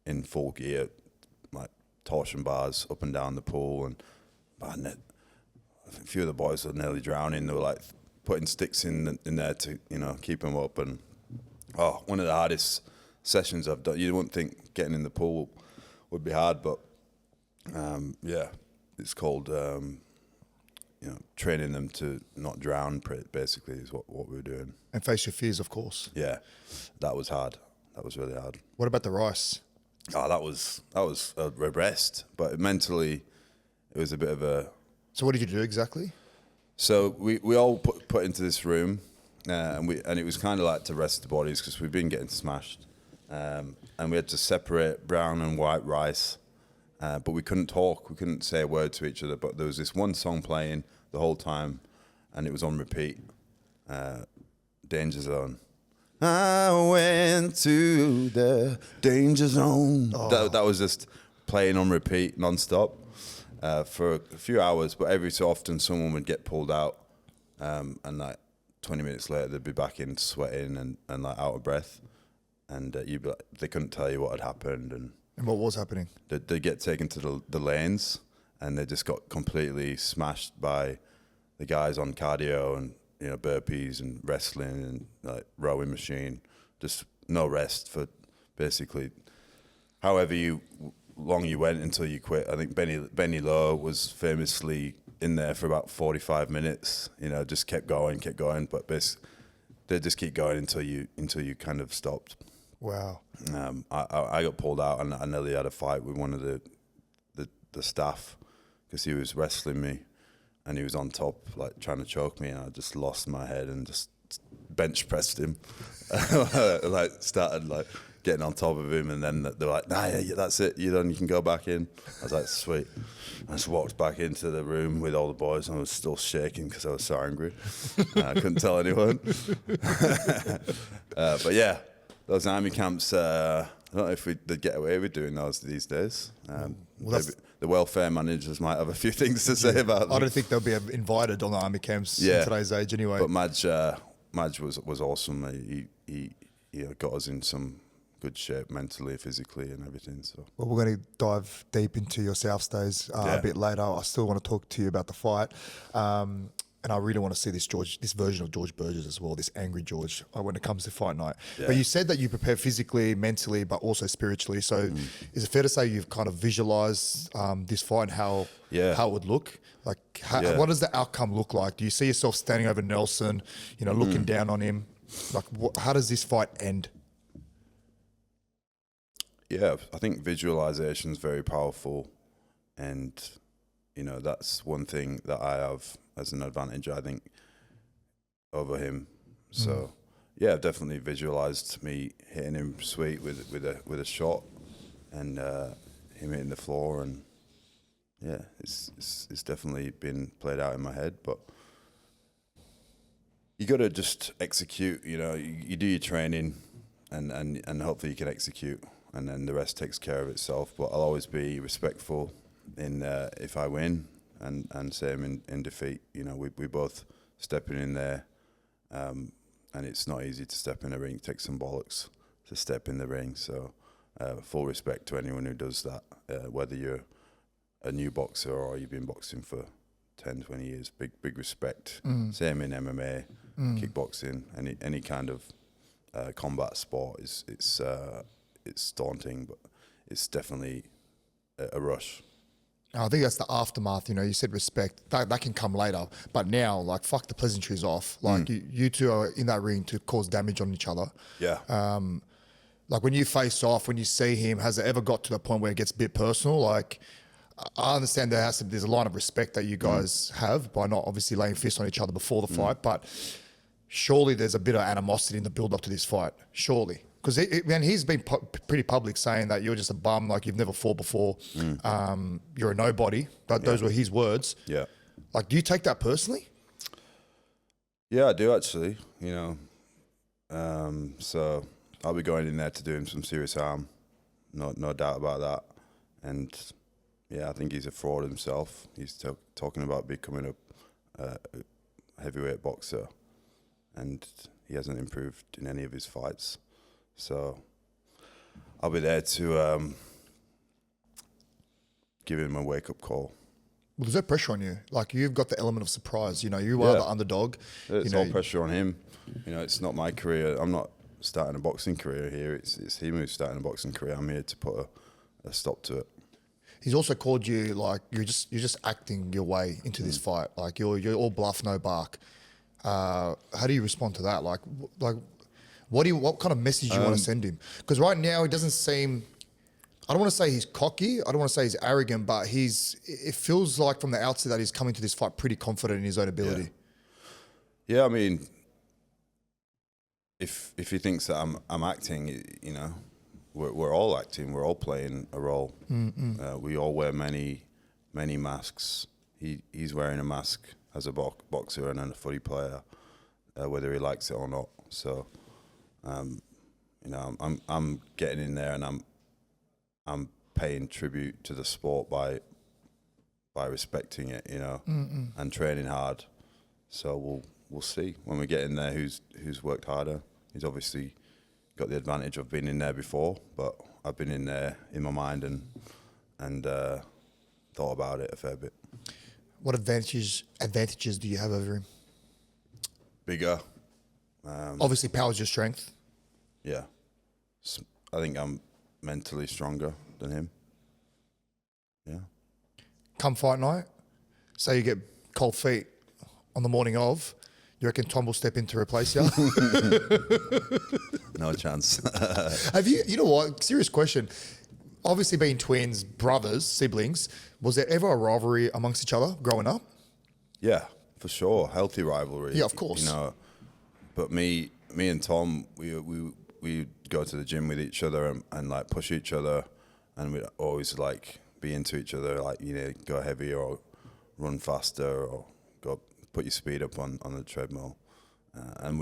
in full gear, like torsion bars up and down the pool, and a few of the boys were nearly drowning. They were like putting sticks in there to keep them up, and one of the hardest sessions I've done. You wouldn't think getting in the pool would be hard, but yeah, it's called training them to not drown. Basically, is what we were doing. And face your fears, of course. Yeah, that was hard. That was really hard. What about the rice? Oh, that was a rest, but mentally, it was a bit of a. So what did you do exactly? So we all put into this room, and it was kind of like to rest the bodies because we've been getting smashed, and we had to separate brown and white rice, but we couldn't talk, we couldn't say a word to each other. But there was this one song playing the whole time, and it was on repeat. Danger Zone. I went to the danger zone. That was just playing on repeat non-stop. For a few hours, but every so often someone would get pulled out, and like 20 minutes later they'd be back in sweating and like out of breath, and you'd be like, they couldn't tell you what had happened, and what was happening? They get taken to the lanes, and they just got completely smashed by the guys on cardio and burpees and wrestling and like rowing machine, just no rest for basically however long you went until you quit. I think Benny Lowe was famously in there for about 45 minutes. Just kept going, but basically they just keep going until you kind of stopped. Wow. I got pulled out, and I nearly had a fight with one of the staff because he was wrestling me, and he was on top, like trying to choke me, and I just lost my head and just bench pressed him, like started like getting on top of him, and then they're like, nah, yeah, that's it, you're done, you can go back in. I was like, sweet. I just walked back into the room with all the boys, and I was still shaking because I was so angry. I couldn't tell anyone. But yeah, those army camps, I don't know if they'd get away with doing those these days. The welfare managers might have a few things to say about them. I don't think they'll be invited on the army camps in today's age anyway. But Madge was awesome. He got us in some good shape mentally, physically, and everything. So well, we're going to dive deep into your South Stays a bit later. I still want to talk to you about the fight, and I really want to see this version of George Burgess as well, this angry George, when it comes to fight night. Yeah. But you said that you prepare physically, mentally, but also spiritually. So is it fair to say you've kind of visualized this fight and how it would look? Like, what does the outcome look like? Do you see yourself standing over Nelson, looking down on him? Like, how does this fight end? Yeah, I think visualization is very powerful, and that's one thing that I have as an advantage, I think, over him. So yeah, I've definitely visualized me hitting him sweet with a shot, and him hitting the floor, and yeah, it's definitely been played out in my head. But you got to just execute. You know, you do your training, and hopefully you can execute, and then the rest takes care of itself. But I'll always be respectful in if I win, and same in defeat. You know, we both stepping in there. And it's not easy to step in a ring. It takes some bollocks to step in the ring. So full respect to anyone who does that, whether you're a new boxer or you've been boxing for 10, 20 years. Big respect. Same in MMA, kickboxing, any kind of combat sport. It's daunting, but it's definitely a rush. I think that's the aftermath. You know, you said respect. That can come later. But now, like, fuck the pleasantries off. Like, you two are in that ring to cause damage on each other. Yeah. Like, when you face off, when you see him, has it ever got to the point where it gets a bit personal? Like, I understand there's a line of respect that you guys have by not obviously laying fists on each other before the fight, but surely there's a bit of animosity in the build-up to this fight. Surely. Because he's been pretty public saying that you're just a bum, like you've never fought before. You're a nobody. But those were his words. Yeah. Like, do you take that personally? Yeah, I do actually. You know, so I'll be going in there to do him some serious harm. No doubt about that. And yeah, I think he's a fraud himself. He's talking about becoming a heavyweight boxer, and he hasn't improved in any of his fights. So I'll be there to give him a wake-up call. Well, there's no pressure on you. Like, you've got the element of surprise. You know, you are the underdog. It's all pressure on him. You know, it's not my career. I'm not starting a boxing career here. It's him who's starting a boxing career. I'm here to put a stop to it. He's also called you, like, you're just acting your way into this fight. Like, you're all bluff, no bark. How do you respond to that? Like what kind of message do you want to send him? Because right now he doesn't seem, I don't want to say he's cocky, I don't want to say he's arrogant, but it feels like from the outset that he's coming to this fight pretty confident in his own ability. Yeah, I mean, if he thinks that I'm acting, you know, we're all acting, we're all playing a role. We all wear many masks. He's wearing a mask as a boxer and a footy player, whether he likes it or not. So, you know, I'm getting in there and I'm paying tribute to the sport by respecting it, you know, and training hard. So we'll see when we get in there who's worked harder. He's obviously got the advantage of being in there before, but I've been in there in my mind and thought about it a fair bit. What advantages do you have over him? Bigger. Obviously, power's your strength. Yeah. I think I'm mentally stronger than him. Yeah. Come fight night, say you get cold feet on the morning of, you reckon Tom will step in to replace you? No chance. Have you know what, serious question. Obviously being twins, brothers, siblings, was there ever a rivalry amongst each other growing up? Yeah, for sure. Healthy rivalry. Yeah, of course. You know, but me and Tom, we go to the gym with each other and like push each other, and we'd always like be into each other, like, you know, go heavier or run faster or go put your speed up on the treadmill. And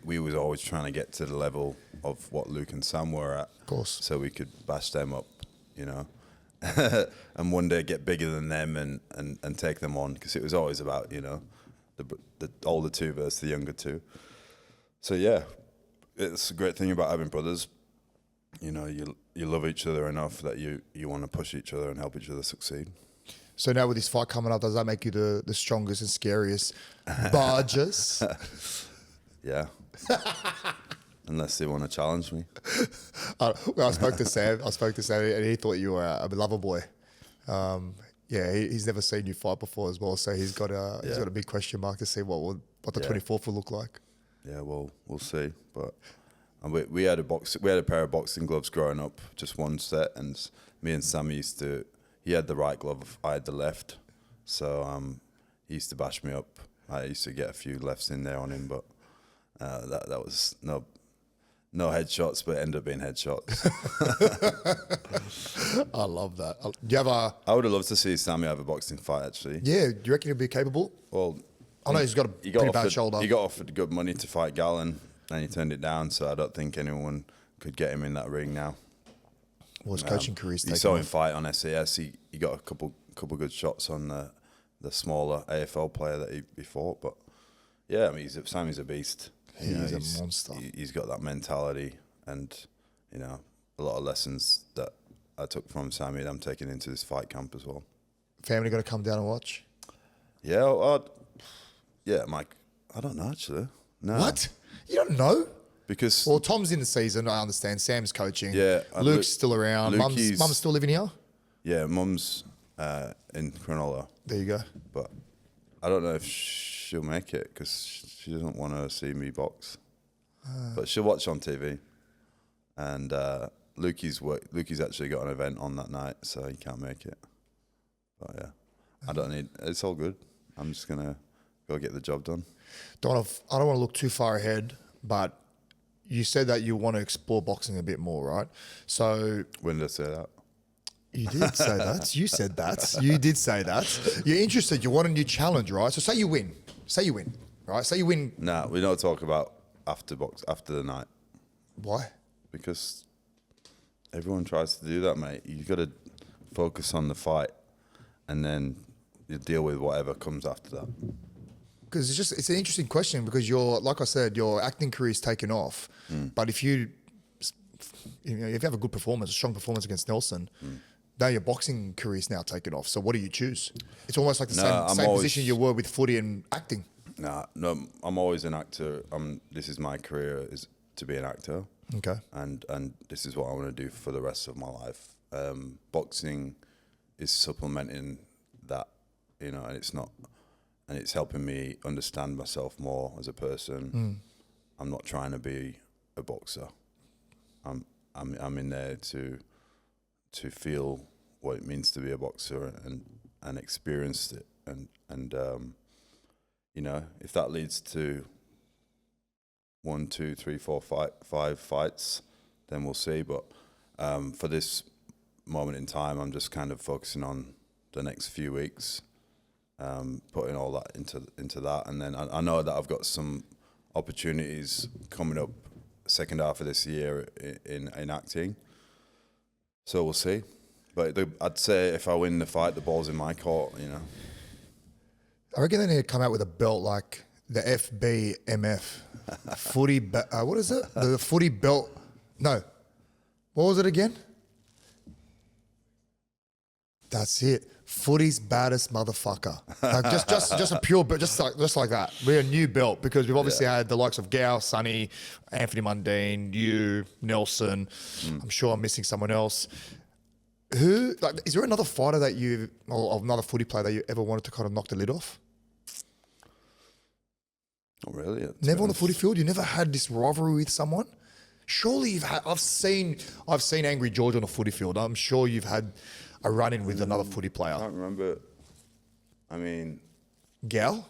we was always trying to get to the level of what Luke and Sam were at. Of course. So we could bash them up, you know, and one day get bigger than them and take them on, because it was always about, you know, the older two versus the younger two. So yeah, it's a great thing about having brothers. You know, you love each other enough that you want to push each other and help each other succeed. So now with this fight coming up, does that make you the strongest and scariest Burgess? Yeah. Unless they want to challenge me. Well, I spoke to Sam, and he thought you were a lover boy. Yeah, he's never seen you fight before as well, so he's got a big question mark to see what the 24th will look like. Yeah, well, we'll see. But we had a pair of boxing gloves growing up, just one set, and me and Sam he had the right glove, I had the left, so he used to bash me up. I used to get a few lefts in there on him, but That was no headshots, but it ended up being headshots. I love that. Do you have a? I would have loved to see Sammy have a boxing fight, actually. Yeah, do you reckon he'll be capable? Well, I know he's got a pretty bad shoulder. He got offered good money to fight Gallen, and he turned it down. So I don't think anyone could get him in that ring now. Well, his coaching career's You taken saw him off. fight on SAS. He got a couple good shots on the smaller AFL player that he fought. But yeah, I mean, Sammy's a beast. He's a monster. He's got that mentality, and a lot of lessons that I took from Sammy that I'm taking into this fight camp as well. Family going to come down and watch? Yeah, Mike. I don't know actually. No. What? You don't know? Because Well, Tom's in the season. I understand. Sam's coaching. Yeah, Luke's still around. Lukey's- Mum's still living here. yeah, Mum's in Cronulla, There you go. but I don't know if she'll make it because she doesn't want to see me box. But she'll watch on TV. And Lukey's actually got an event on that night, so he can't make it. But yeah, it's all good. I'm just gonna go get the job done. I don't want to look too far ahead, but you said that you want to explore boxing a bit more, right? So When did I say that? you did say that. You said that. You did say that. You're interested. You want a new challenge, right? So say you win. Right? Say you win. Nah, we don't talk about after the night Why? because everyone tries to do that, mate. You got to focus on the fight, and then you deal with whatever comes after that. Because it's an interesting question because like I said, your acting career's taken off. But if you have a good performance, a strong performance against Nelson, now your boxing career's now taken off. So what do you choose? It's almost like the same position you were with footy and acting. No, I'm always an actor. This is my career, is to be an actor. Okay. And this is what I want to do for the rest of my life. Boxing is supplementing that, and it's helping me understand myself more as a person. I'm not trying to be a boxer. I'm in there to feel what it means to be a boxer and experience it and if that leads to 1, 2, 3, 4, 5 fights, then we'll see. But for this moment in time, I'm just kind of focusing on the next few weeks, putting all that into that, and then I know that I've got some opportunities coming up second half of this year in acting. So we'll see. But I'd say if I win the fight, the ball's in my court. I reckon they need to come out with a belt like the FBMF. Footy, what is it? The footy belt. No. What was it again? That's it. Footy's baddest motherfucker. Like just a pure belt, just like that. We're a new belt because we've obviously had the likes of Gow, Sonny, Anthony Mundine, you, Nelson. I'm sure I'm missing someone else. Is there another fighter or another footy player that you ever wanted to kind of knock the lid off? Not really. Never on the footy field? You never had this rivalry with someone? Surely you've had. I've seen Angry George on a footy field. I'm sure you've had a run-in with another footy player. I can't remember. I mean, Gal?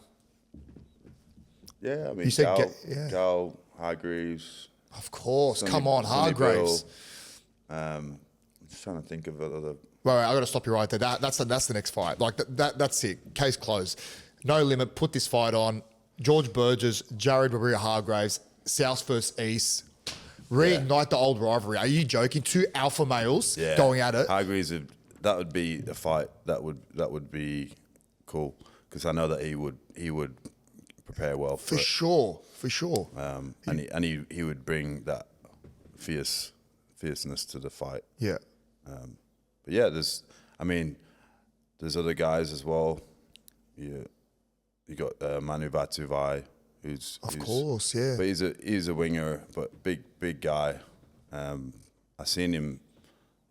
Yeah, I mean, You said Gal, Hargreaves. Of course. Sonny- Come on, Sonny Hargraves. Bill. I'm just trying to think of other. Wait, I got to stop you right there. That's the next fight. Like that's it. Case closed. No limit. Put this fight on. George Burgess, Jared Hargraves, South versus East. Reignite the old rivalry. Are you joking? 2 alpha males going at it. Hargreaves, that would be a fight. That would be cool because I know that he would prepare well for it. For sure. And he would bring that fierceness to the fight. Yeah. But yeah, there's other guys as well. You got Manu Vatuvai, who's Of course, yeah. But he's a winger, but big guy. I seen him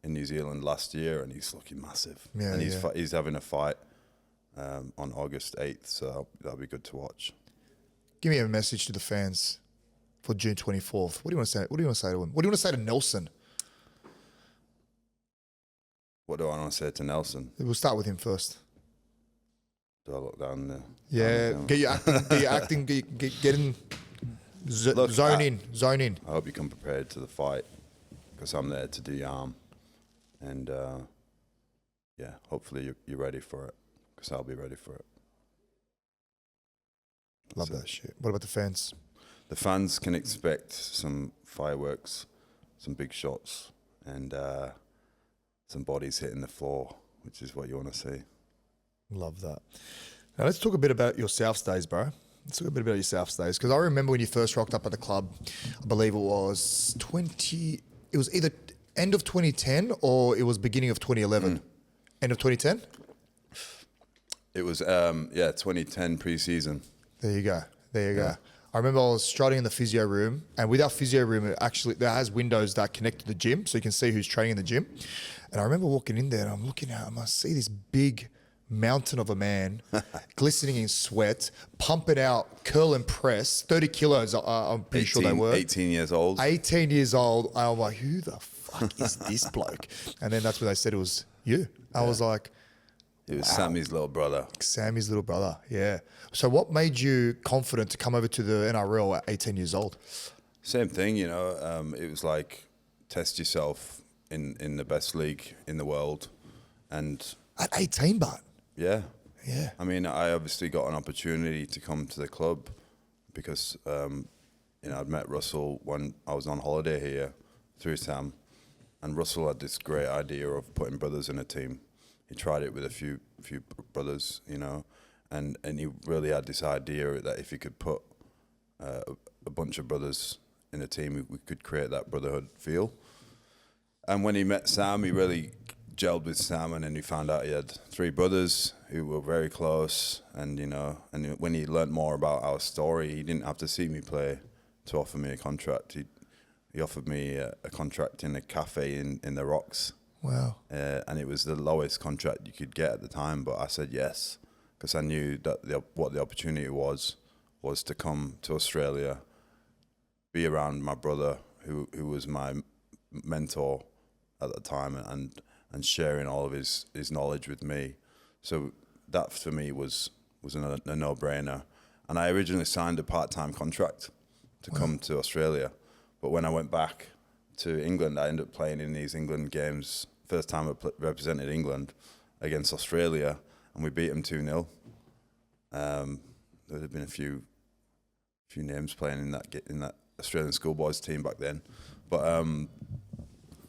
in New Zealand last year, and he's looking massive. Yeah, and he's having a fight on August 8th, so that'll be good to watch. Give me a message to the fans for June 24th. What do you want to say? What do you want to say to him? What do you want to say to Nelson? What do I want to say to Nelson? We'll start with him first. Do I look down there? Yeah, get your acting, get in. Look, Zone in. I hope you come prepared to the fight because I'm there to do your arm. And, hopefully you're ready for it because I'll be ready for it. Love that shit. What about the fans? The fans can expect some fireworks, some big shots, and some bodies hitting the floor, which is what you want to see. Love that. Now let's talk a bit about your South days, bro. Let's talk a bit about your South days because I remember when you first rocked up at the club. I believe it was It was either end of 2010 or it was beginning of 2011. End of 2010. It was 2010 pre-season. There you go. I remember I was strutting in the physio room, and with our physio room, it has windows that connect to the gym, so you can see who's training in the gym. And I remember walking in there, and I'm looking out, and I see this big mountain of a man, glistening in sweat, pumping out curl and press, 30 kilos. I'm pretty sure they were 18 years old. 18 years old. I'm like, who the fuck is this bloke? And then that's when they said it was you. I was like, it was Sammy's little brother. Sammy's little brother, yeah. So what made you confident to come over to the NRL at 18 years old? Same thing, you know. It was like test yourself in the best league in the world. And at 18, but? Yeah. Yeah. I mean, I obviously got an opportunity to come to the club because, I'd met Russell when I was on holiday here through Sam. And Russell had this great idea of putting brothers in a team. He tried it with a few brothers, and he really had this idea that if he could put a bunch of brothers in a team, we could create that brotherhood feel. And when he met Sam, he really gelled with Sam, and then he found out he had 3 brothers who were very close. And and when he learnt more about our story, he didn't have to see me play to offer me a contract. He offered me a contract in a cafe in the Rocks. Wow. And it was the lowest contract you could get at the time, but I said yes because I knew that what the opportunity was to come to Australia, be around my brother who was my mentor at the time, and sharing all of his knowledge with me. So that for me was a no-brainer. And I originally signed a part-time contract to come to Australia, but when I went back to England, I ended up playing in these England games. First time I represented England against Australia, and we beat them 2-0. There had been a few names playing in that Australian schoolboys team back then, but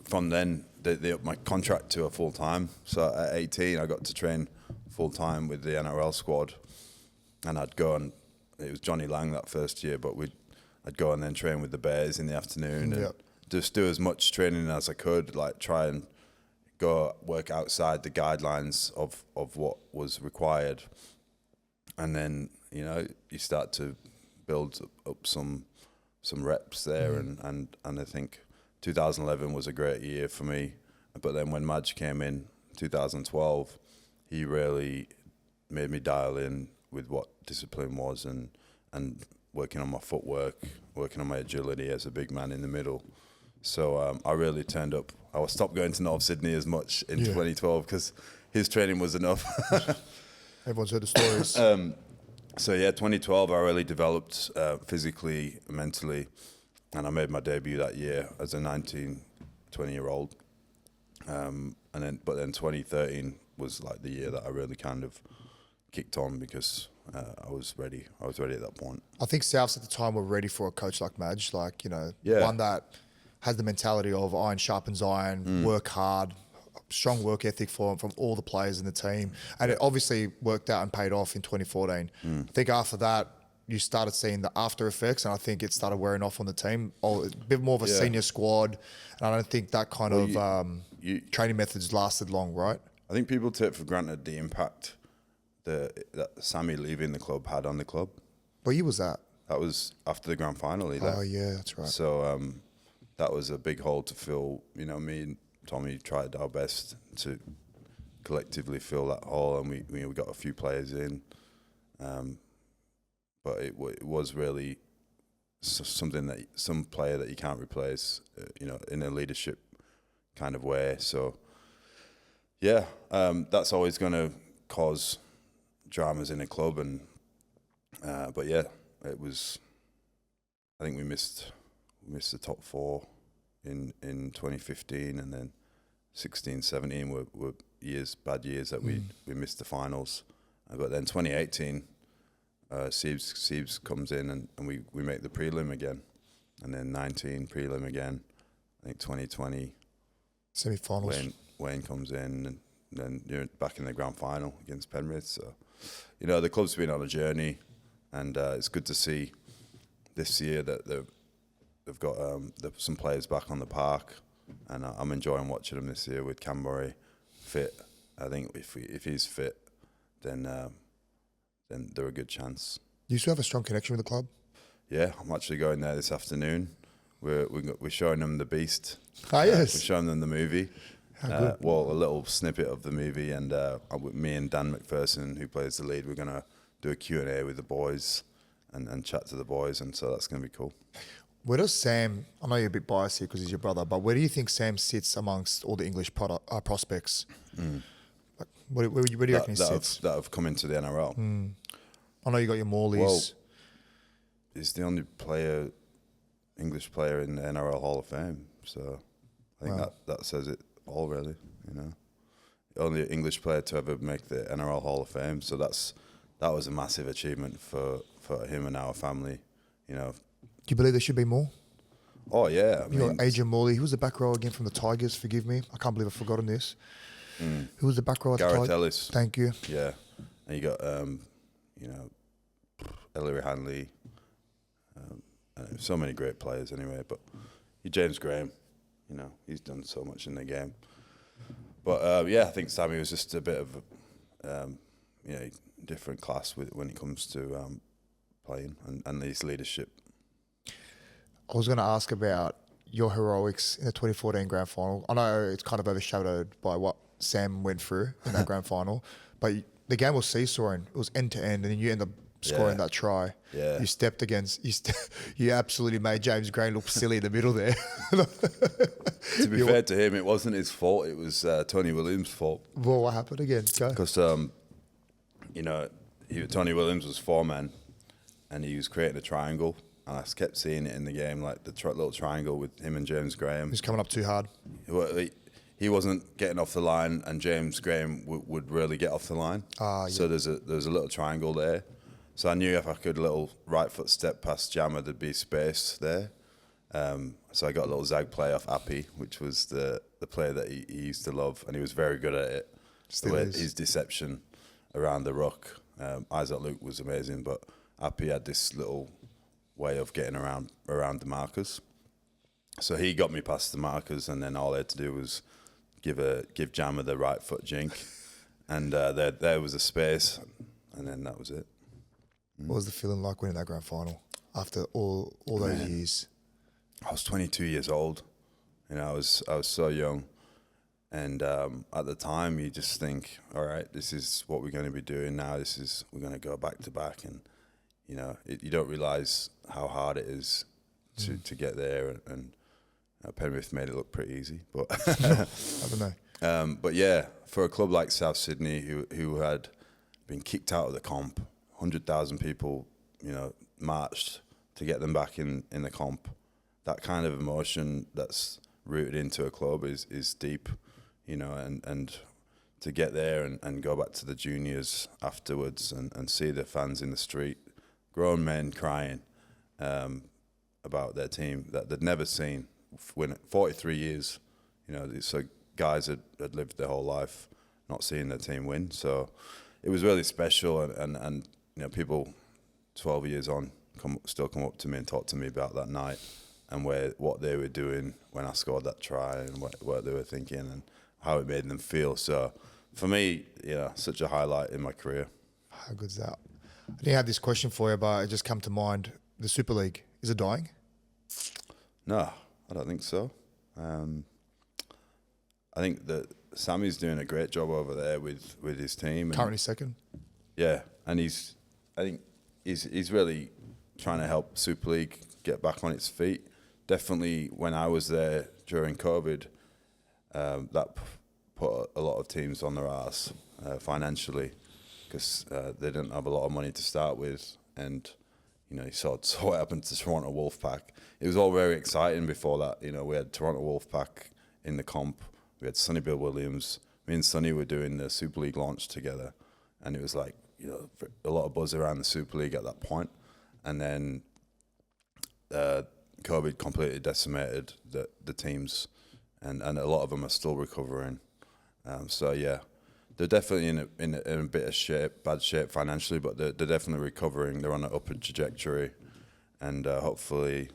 from then they upped my contract to a full time. So at 18, I got to train full time with the NRL squad, and I'd go and it was Johnny Lang that first year, but I'd go and then train with the Bears in the afternoon and just do as much training as I could, like try and go work outside the guidelines of what was required. And then, you start to build up some reps there. And I think 2011 was a great year for me. But then when Madge came in 2012, he really made me dial in with what discipline was and working on my footwork, working on my agility as a big man in the middle. So I really turned up. I stopped going to North Sydney as much in 2012 because his training was enough. Everyone's heard the stories. 2012 I really developed physically, mentally, and I made my debut that year as a 19, 20-year-old. But then 2013 was like the year that I really kind of kicked on because I was ready. I was ready at that point. I think Souths at the time were ready for a coach like Madge, one that has the mentality of iron sharpens iron, work hard, strong work ethic from all the players in the team. And it obviously worked out and paid off in 2014. I think after that, you started seeing the after effects, and I think it started wearing off on the team. A bit more of a senior squad, and I don't think that kind of training methods lasted long, right? I think people take for granted the impact that Sammy leaving the club had on the club. What year was that? That was after the grand final. He left. Oh, yeah, that's right. So that was a big hole to fill. Me and Tommy tried our best to collectively fill that hole, and we got a few players in. But it was really something that some player that you can't replace, in a leadership kind of way. So, that's always going to cause dramas in a club, and it was I think we missed the top 4 in 2015, and then 16, 17 were bad years that we missed the finals. But then 2018, Siebes comes in and we make the prelim again, and then 19 prelim again. I think 2020 semi-finals. Wayne comes in, and then you're back in the grand final against Penrith. So, you know, the club's been on a journey, and it's good to see this year that they've got some players back on the park, and I'm enjoying watching them this year with Canberra fit. I think if he's fit, then they're a good chance. You still have a strong connection with the club? Yeah, I'm actually going there this afternoon. We're showing them The Beast. Ah, yes. We're showing them the movie. Well, a little snippet of the movie, and me and Dan McPherson, who plays the lead, we're going to do a Q&A with the boys and chat to the boys, and so that's going to be cool. Where does Sam, I know you're a bit biased here because he's your brother, but where do you think Sam sits amongst all the English prospects? Like, where do you reckon he sits? That have come into the NRL. I know you got your Morleys. Well, he's the only English player in the NRL Hall of Fame, so I think that says it all, really. You know, the only English player to ever make the NRL Hall of Fame, so that was a massive achievement for him and our family. You know, do you believe there should be more? Oh yeah, You got Adrian Morley. Who was the back row again from the Tigers? Forgive me, I can't believe I've forgotten this. Who was the back row at the Gareth Tigers? Ellis. Thank you. Yeah, and you got Ellery Hanley. So many great players anyway, but James Graham, you know, he's done so much in the game. But I think Sammy was just a bit of different class when it comes to playing and his leadership. I was going to ask about your heroics in the 2014 grand final. I know it's kind of overshadowed by what Sam went through in that grand final, but the game was seesawing. It was end to end, and then you end up scoring that try. Yeah. You stepped against. You absolutely made James Graham look silly in the middle there. To be fair to him, it wasn't his fault. It was Tony Williams' fault. Well, what happened again? Go. Because Tony Williams was foreman, and he was creating a triangle, and I kept seeing it in the game, like the little triangle with him and James Graham. He's coming up too hard. He wasn't getting off the line, and James Graham would really get off the line. So there's a little triangle there. So I knew if I could little right foot step past Jammer, there'd be space there. So I got a little zag play off Appy, which was the player that he used to love, and he was very good at it. His deception around the ruck. Isaac Luke was amazing, but Appy had this little way of getting around the markers. So he got me past the markers, and then all I had to do was give Jammer the right foot jink, and there was a space, and then that was it. What was the feeling like winning that grand final after all those years? I was 22 years old. You know, I was so young, and at the time you just think, all right, this is what we're going to be doing now. We're going to go back to back, and you know, you don't realise how hard it is to get there, and Penrith made it look pretty easy, but I don't know. But yeah, for a club like South Sydney, who had been kicked out of the comp, 100,000 people, you know, marched to get them back in the comp. That kind of emotion that's rooted into a club is deep, you know, and to get there and go back to the juniors afterwards and see the fans in the street, grown men crying about their team that they'd never seen. Win 43 years, you know, so guys had lived their whole life not seeing their team win. So it was really special, and you know, people 12 years on still come up to me and talk to me about that night and what they were doing when I scored that try and what they were thinking and how it made them feel. So for me, you know, such a highlight in my career. How good's that? I didn't have this question for you, but it just come to mind. The Super League, is it dying? No, I don't think so. I think that Sammy's doing a great job over there with his team. Currently second. Yeah, and I think he's really trying to help Super League get back on its feet. Definitely when I was there during COVID, that put a lot of teams on their arse financially because they didn't have a lot of money to start with, and you know, you saw what happened to Toronto Wolfpack. It was all very exciting before that. You know, we had Toronto Wolfpack in the comp. We had Sonny Bill Williams. Me and Sonny were doing the Super League launch together, and it was like, you know, a lot of buzz around the Super League at that point. And then COVID completely decimated the teams, and a lot of them are still recovering. So yeah, they're definitely in a bit of bad shape financially, but they're definitely recovering. They're on an upward trajectory, and hopefully,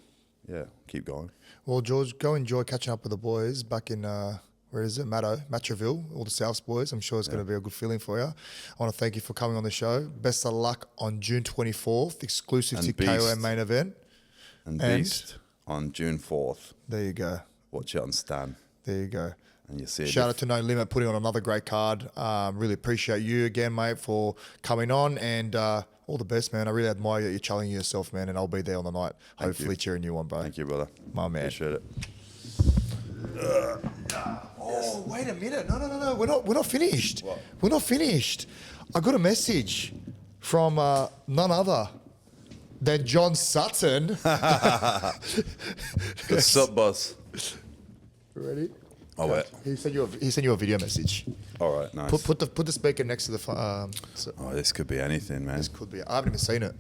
yeah, keep going. Well, George, go enjoy catching up with the boys back in, where is it, Matraville, all the Souths boys. I'm sure it's going to be a good feeling for you. I want to thank you for coming on the show. Best of luck on June 24th, exclusive And to Beast. KOM main event. And Beast on June 4th. There you go. Watch it on Stan. There you go. And you see Shout out to No Limit putting on another great card. Really appreciate you again, mate, for coming on, and all the best, man. I really admire you. You're challenging yourself, man, and I'll be there on the night, hopefully cheering you on, bro. Thank you, brother. My man. Appreciate it. Oh, wait a minute. No. We're not finished. What? We're not finished. I got a message from none other than John Sutton. Good sup, boss. Ready? Oh, wait. He sent you a video message. All right, nice. Put the speaker next to the phone. Oh, this could be anything, man. This could be. I haven't even seen it.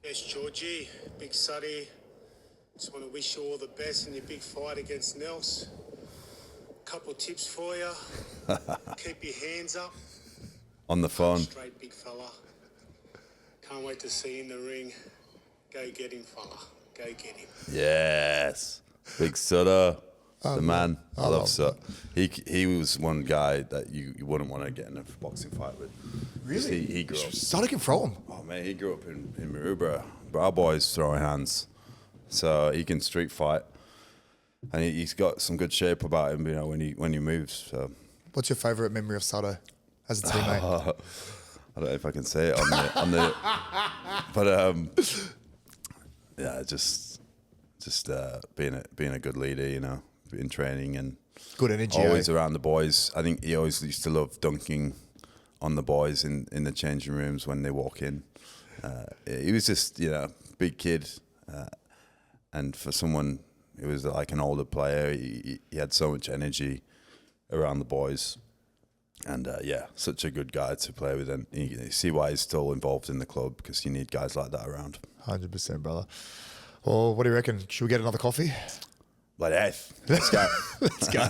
Yes, Georgie, Big Suddy. Just want to wish you all the best in your big fight against Nels. Couple tips for you. Keep your hands up. On the phone. Straight, big fella. Can't wait to see you in the ring. Go get him, fella. Go get him. Yes. Big Sutter. The man. I love Sutter. He was one guy that you wouldn't want to get in a boxing fight with. Really? He grew up. Sutter can throw him. Oh, man, he grew up in Maroubra. But our boys throwing hands. So he can street fight. And he's got some good shape about him, you know, when he moves. So. What's your favourite memory of Sutter as a teammate? I don't know if I can say it on the but yeah, just being a good leader, you know, in training and Good energy. always around the boys. I think he always used to love dunking on the boys in the changing rooms when they walk in. He was just, you know, big kid, and for someone who was like an older player, he had so much energy around the boys. And yeah, such a good guy to play with, and you see why he's still involved in the club, because you need guys like that around. 100%, brother. Well, what do you reckon? Should we get another coffee? Like, hey, let's go. Let's go.